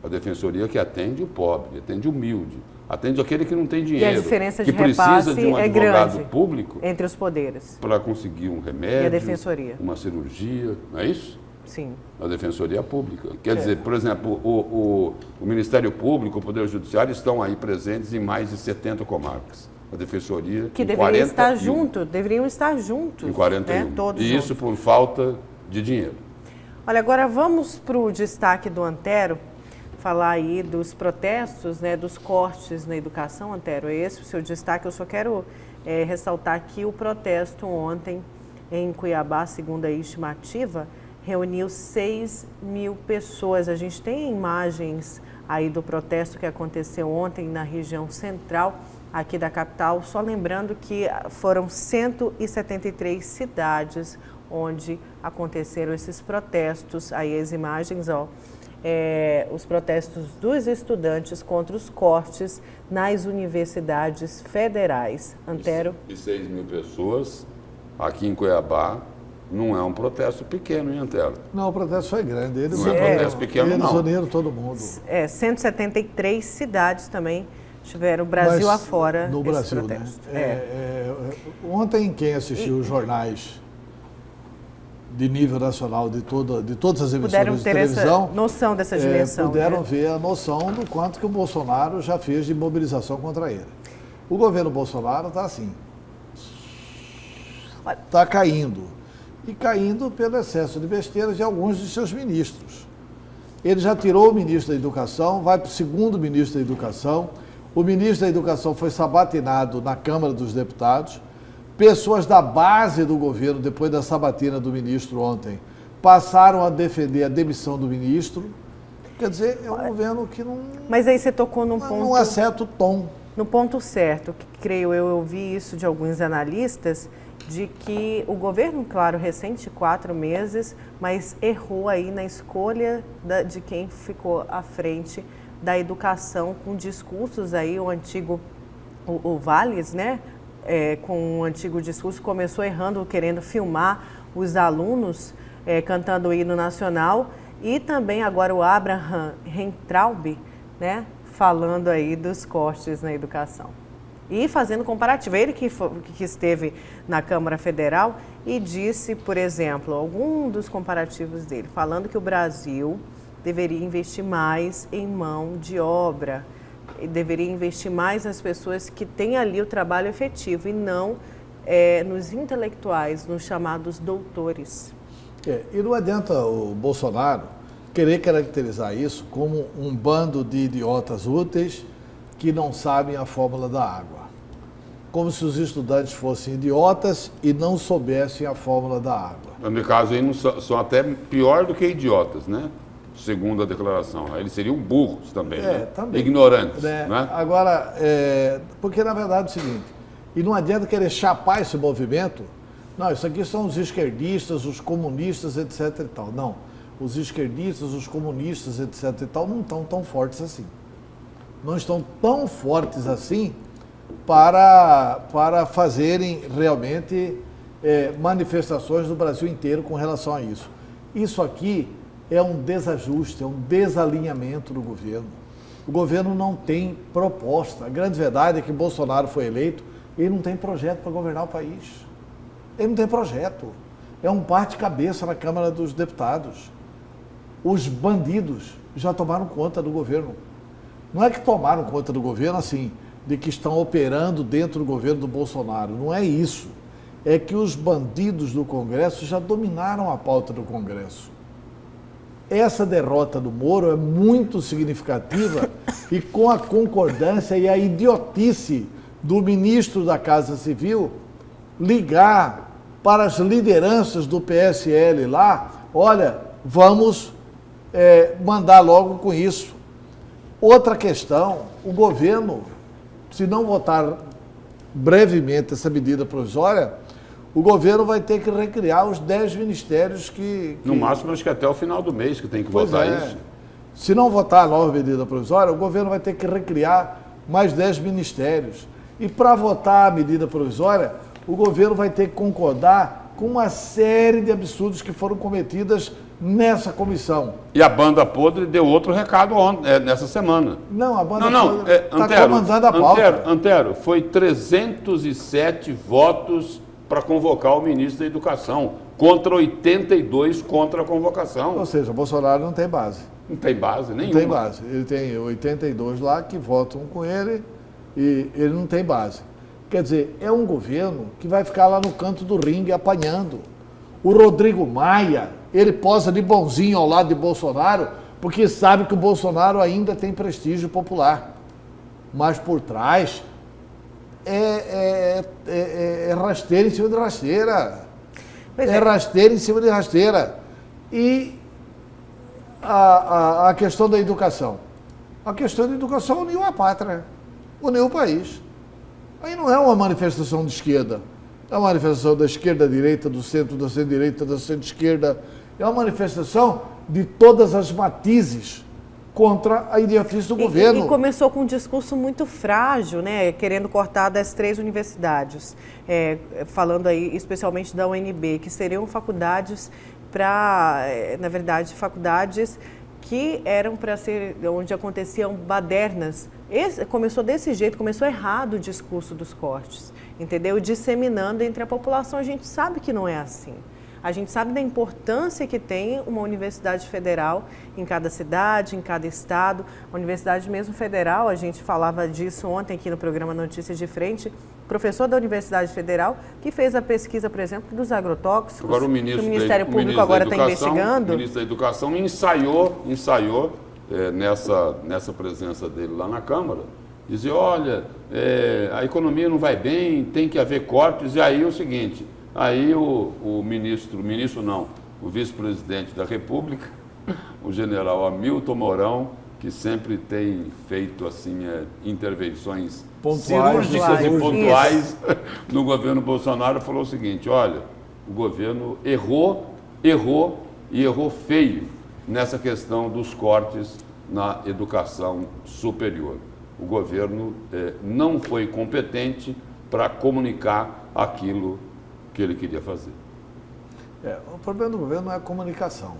A Defensoria que atende o pobre, atende o humilde, atende aquele que não tem dinheiro, e a diferença de que precisa de um é advogado grande público entre os poderes para conseguir um remédio, e a Defensoria, uma cirurgia, não é isso? Sim. A Defensoria Pública. Quer dizer, por exemplo, o Ministério Público, o Poder Judiciário estão aí presentes em mais de 70 comarcas. A Defensoria que deveriam estar juntos, em 41. Né? Todos e juntos. Isso por falta de dinheiro. Olha, agora vamos para o destaque do Antero, falar aí dos protestos, né, dos cortes na educação. Antero, é esse o seu destaque. Eu só quero ressaltar aqui o protesto ontem em Cuiabá, segundo a estimativa, reuniu 6.000 pessoas. A gente tem imagens aí do protesto que aconteceu ontem na região central aqui da capital. Só lembrando que foram 173 cidades onde aconteceram esses protestos. Aí as imagens, ó, os protestos dos estudantes contra os cortes nas universidades federais. Antero? E 6.000 pessoas aqui em Cuiabá. Não é um protesto pequeno, hein, Antero? Não, o protesto foi grande. Eles não é protesto pequeno, não. Eles uniram todo mundo. 173 cidades também tiveram, Brasil afora, no Brasil, protesto. Né? Ontem, quem assistiu os jornais de nível nacional de todas as emissoras de televisão... Essa noção dessa dimensão. Puderam né? ver a noção do quanto que o Bolsonaro já fez de mobilização contra ele. O governo Bolsonaro está assim. Está caindo. E caindo pelo excesso de besteiras de alguns de seus ministros. Ele já tirou o ministro da Educação, vai para o segundo ministro da Educação. O ministro da Educação foi sabatinado na Câmara dos Deputados. Pessoas da base do governo, depois da sabatina do ministro ontem, passaram a defender a demissão do ministro. Quer dizer, é um governo que não... Mas aí você tocou num ponto... Não acerta o tom. No ponto certo, que creio eu ouvi isso de alguns analistas, de que o governo, claro, recente, 4 meses, mas errou aí na escolha de quem ficou à frente da educação, com discursos aí, o Valles, né, com um antigo discurso, começou errando, querendo filmar os alunos cantando o hino nacional, e também agora o Abraham Weintraub, né, falando aí dos cortes na educação. E fazendo comparativo, ele que esteve na Câmara Federal e disse, por exemplo, algum dos comparativos dele, falando que o Brasil deveria investir mais em mão de obra, deveria investir mais nas pessoas que têm ali o trabalho efetivo e não nos intelectuais, nos chamados doutores. E não adianta o Bolsonaro querer caracterizar isso como um bando de idiotas úteis que não sabem a fórmula da água. Como se os estudantes fossem idiotas e não soubessem a fórmula da água. No caso, aí não são até pior do que idiotas, né? Segundo a declaração. Eles seriam burros também, né? Também. Ignorantes, né? Agora, porque na verdade é o seguinte, e não adianta querer chapar esse movimento, não, isso aqui são os esquerdistas, os comunistas, etc e tal. Não, os esquerdistas, os comunistas, etc e tal, não estão tão fortes assim. Não estão tão fortes assim para fazerem realmente manifestações no Brasil inteiro com relação a isso. Isso aqui é um desajuste, é um desalinhamento do governo. O governo não tem proposta. A grande verdade é que Bolsonaro foi eleito e ele não tem projeto para governar o país. Ele não tem projeto. É um bate-cabeça na Câmara dos Deputados. Os bandidos já tomaram conta do governo. Não é que tomaram conta do governo assim, de que estão operando dentro do governo do Bolsonaro. Não é isso. É que os bandidos do Congresso já dominaram a pauta do Congresso. Essa derrota do Moro é muito significativa e com a concordância e a idiotice do ministro da Casa Civil ligar para as lideranças do PSL lá, olha, vamos mandar logo com isso. Outra questão, o governo, se não votar brevemente essa medida provisória, o governo vai ter que recriar os 10 ministérios que... No máximo, acho que até o final do mês que tem que votar isso. Se não votar a nova medida provisória, o governo vai ter que recriar mais 10 ministérios. E para votar a medida provisória, o governo vai ter que concordar com uma série de absurdos que foram cometidas nessa comissão. E a banda podre deu outro recado nessa semana. Não, a banda podre está comandando a pauta. Antero, foi 307 votos para convocar o ministro da Educação, contra 82 contra a convocação. Ou seja, Bolsonaro não tem base. Não tem base nenhuma. Não tem base. Ele tem 82 lá que votam com ele e ele não tem base. Quer dizer, é um governo que vai ficar lá no canto do ringue apanhando. O Rodrigo Maia, ele posa de bonzinho ao lado de Bolsonaro, porque sabe que o Bolsonaro ainda tem prestígio popular. Mas por trás é rasteira em cima de rasteira. É rasteira em cima de rasteira. E a questão da educação. A questão da educação uniu a pátria, uniu o país. Aí não é uma manifestação de esquerda. É uma manifestação da esquerda-direita, do centro, da centro-direita, da centro-esquerda. É uma manifestação de todas as matizes contra a idiotice do governo. E começou com um discurso muito frágil, né, querendo cortar das 3 universidades, falando aí especialmente da UNB, que seriam faculdades na verdade, faculdades que eram para ser, onde aconteciam badernas. Começou desse jeito, começou errado o discurso dos cortes, entendeu? Disseminando entre a população, a gente sabe que não é assim. A gente sabe da importância que tem uma universidade federal em cada cidade, em cada estado. A universidade mesmo federal, a gente falava disso ontem aqui no programa Notícias de Frente, professor da Universidade Federal, que fez a pesquisa, por exemplo, dos agrotóxicos, agora, o Ministério Público agora está investigando. O ministro da Educação ensaiou nessa presença dele lá na Câmara, dizia, olha, a economia não vai bem, tem que haver cortes, e aí é o seguinte... Aí o vice-presidente da República, o general Hamilton Mourão, que sempre tem feito assim, intervenções cirúrgicas e pontuais no governo Bolsonaro, falou o seguinte, olha, o governo errou feio nessa questão dos cortes na educação superior. O governo não foi competente para comunicar aquilo que ele queria fazer. O problema do governo não é a comunicação.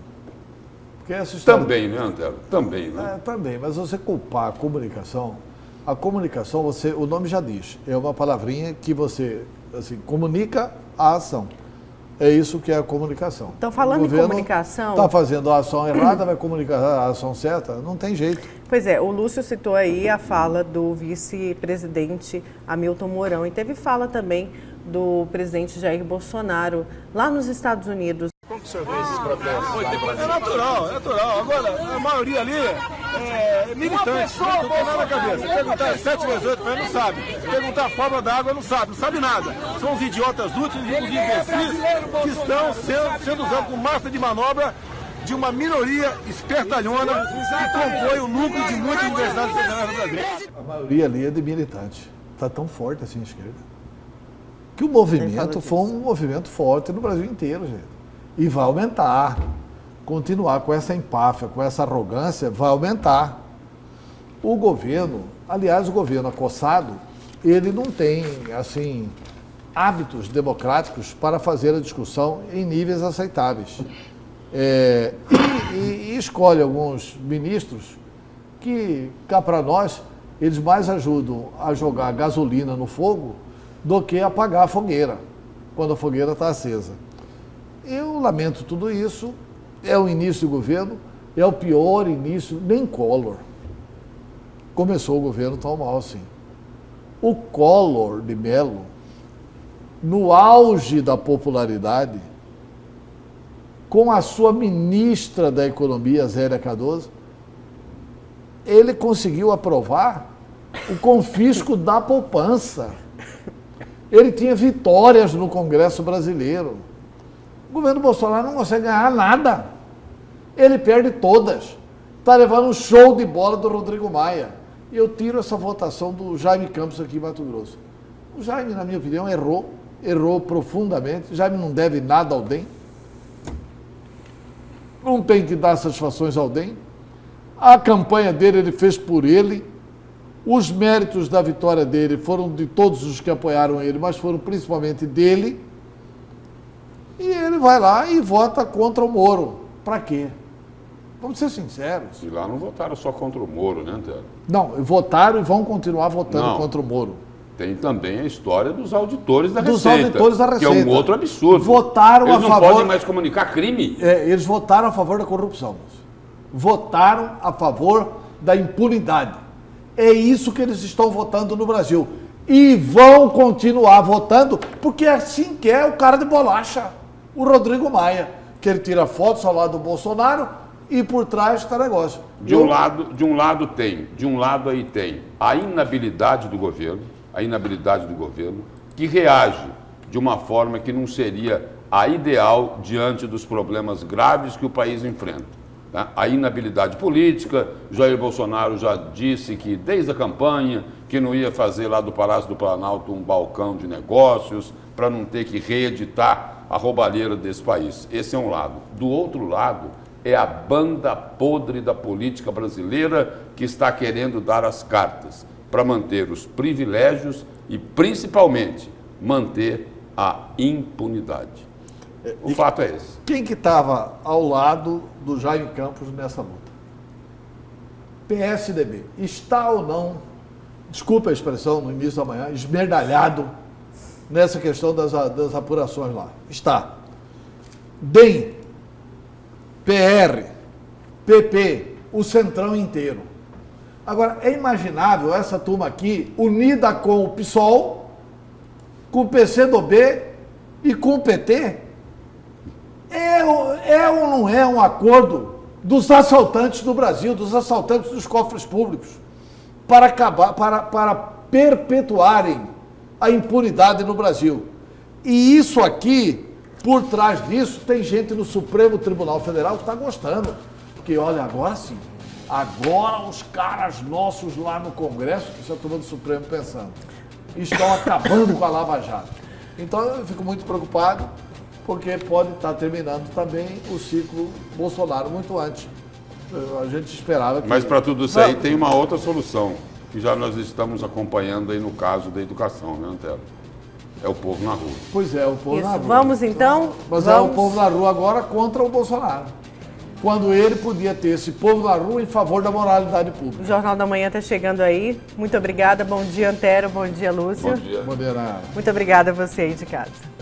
Porque essa história... Também, né, Antero? Também, né? Também, mas você culpar a comunicação A comunicação, o nome já diz, é uma palavrinha que você assim, comunica a ação. É isso que é a comunicação. Então, falando em comunicação... Está fazendo a ação errada, vai comunicar a ação certa? Não tem jeito. Pois é, o Lúcio citou aí a fala do vice-presidente Hamilton Mourão e teve fala também do presidente Jair Bolsonaro lá nos Estados Unidos. Como que o senhor vê esses protestos? É natural, é natural. Agora, a maioria ali é militante, não tem nada na cabeça. Perguntar 7 vezes 8 para ele, não sabe. Perguntar a forma da água, não sabe nada. São os idiotas úteis e os imbecis que estão sendo usados como massa de manobra de uma minoria espertalhona que compõe o núcleo de muitas universidades federais no Brasil. A maioria ali é de militante. Está tão forte assim a esquerda. Que o movimento foi um movimento forte no Brasil inteiro, gente. E vai aumentar. Continuar com essa empáfia, com essa arrogância, vai aumentar. O governo, aliás, o governo acossado, ele não tem, assim, hábitos democráticos para fazer a discussão em níveis aceitáveis. E escolhe alguns ministros que, cá para nós, eles mais ajudam a jogar gasolina no fogo do que apagar a fogueira, quando a fogueira está acesa. Eu lamento tudo isso, é o início do governo, é o pior início, nem Collor começou o governo tão mal assim. O Collor de Mello, no auge da popularidade, com a sua ministra da Economia, Zélia Cardoso, ele conseguiu aprovar o confisco da poupança. Ele tinha vitórias no Congresso brasileiro. O governo Bolsonaro não consegue ganhar nada. Ele perde todas. Está levando um show de bola do Rodrigo Maia. E eu tiro essa votação do Jaime Campos aqui em Mato Grosso. O Jaime, na minha opinião, errou profundamente. O Jaime não deve nada ao DEM. Não tem que dar satisfações ao DEM. A campanha dele, ele fez por ele. Os méritos da vitória dele foram de todos os que apoiaram ele, mas foram principalmente dele. E ele vai lá e vota contra o Moro. Para quê? Vamos ser sinceros. E lá não votaram só contra o Moro, né, Antero? Não, votaram e vão continuar votando contra o Moro. Tem também a história dos auditores da Dos Receita. auditores da Receita. Que é um outro absurdo. Votaram Eles a não favor... podem mais comunicar crime. Eles votaram a favor da corrupção. Votaram a favor da impunidade. É isso que eles estão votando no Brasil. E vão continuar votando, porque é assim que é o cara de bolacha, o Rodrigo Maia, que ele tira fotos ao lado do Bolsonaro e por trás está negócio. De um lado aí tem a inabilidade do governo, que reage de uma forma que não seria a ideal diante dos problemas graves que o país enfrenta. A inabilidade política, Jair Bolsonaro já disse que desde a campanha que não ia fazer lá do Palácio do Planalto um balcão de negócios para não ter que reeditar a roubalheira desse país. Esse é um lado. Do outro lado é a banda podre da política brasileira que está querendo dar as cartas para manter os privilégios e principalmente manter a impunidade. O fato é esse. Quem que estava ao lado do Jaime Campos nessa luta? PSDB. Está ou não, desculpa a expressão no início da manhã, esmerdalhado nessa questão das apurações lá? Está. DEM, PR, PP, o Centrão inteiro. Agora, é imaginável essa turma aqui unida com o PSOL, com o PCdoB e com o PT? É ou não é um acordo dos assaltantes do Brasil, dos assaltantes dos cofres públicos, para acabar, para perpetuarem a impunidade no Brasil? E isso aqui, por trás disso, tem gente no Supremo Tribunal Federal que está gostando. Porque, olha, agora sim, agora os caras nossos lá no Congresso, que está tomando o Supremo pensando, estão acabando com a Lava Jato. Então eu fico muito preocupado, porque pode estar terminando também o ciclo Bolsonaro muito antes. A gente esperava que... Mas para tudo isso aí tem uma outra solução, que já nós estamos acompanhando aí no caso da educação, né, Antero? É o povo na rua. Pois é, o povo na rua. Vamos então? Mas é o povo na rua agora contra o Bolsonaro. quando ele podia ter esse povo na rua em favor da moralidade pública. O Jornal da Manhã está chegando aí. Muito obrigada. Bom dia, Antero. Bom dia, Lúcio. Bom dia. Moderado. Muito obrigada a você aí de casa.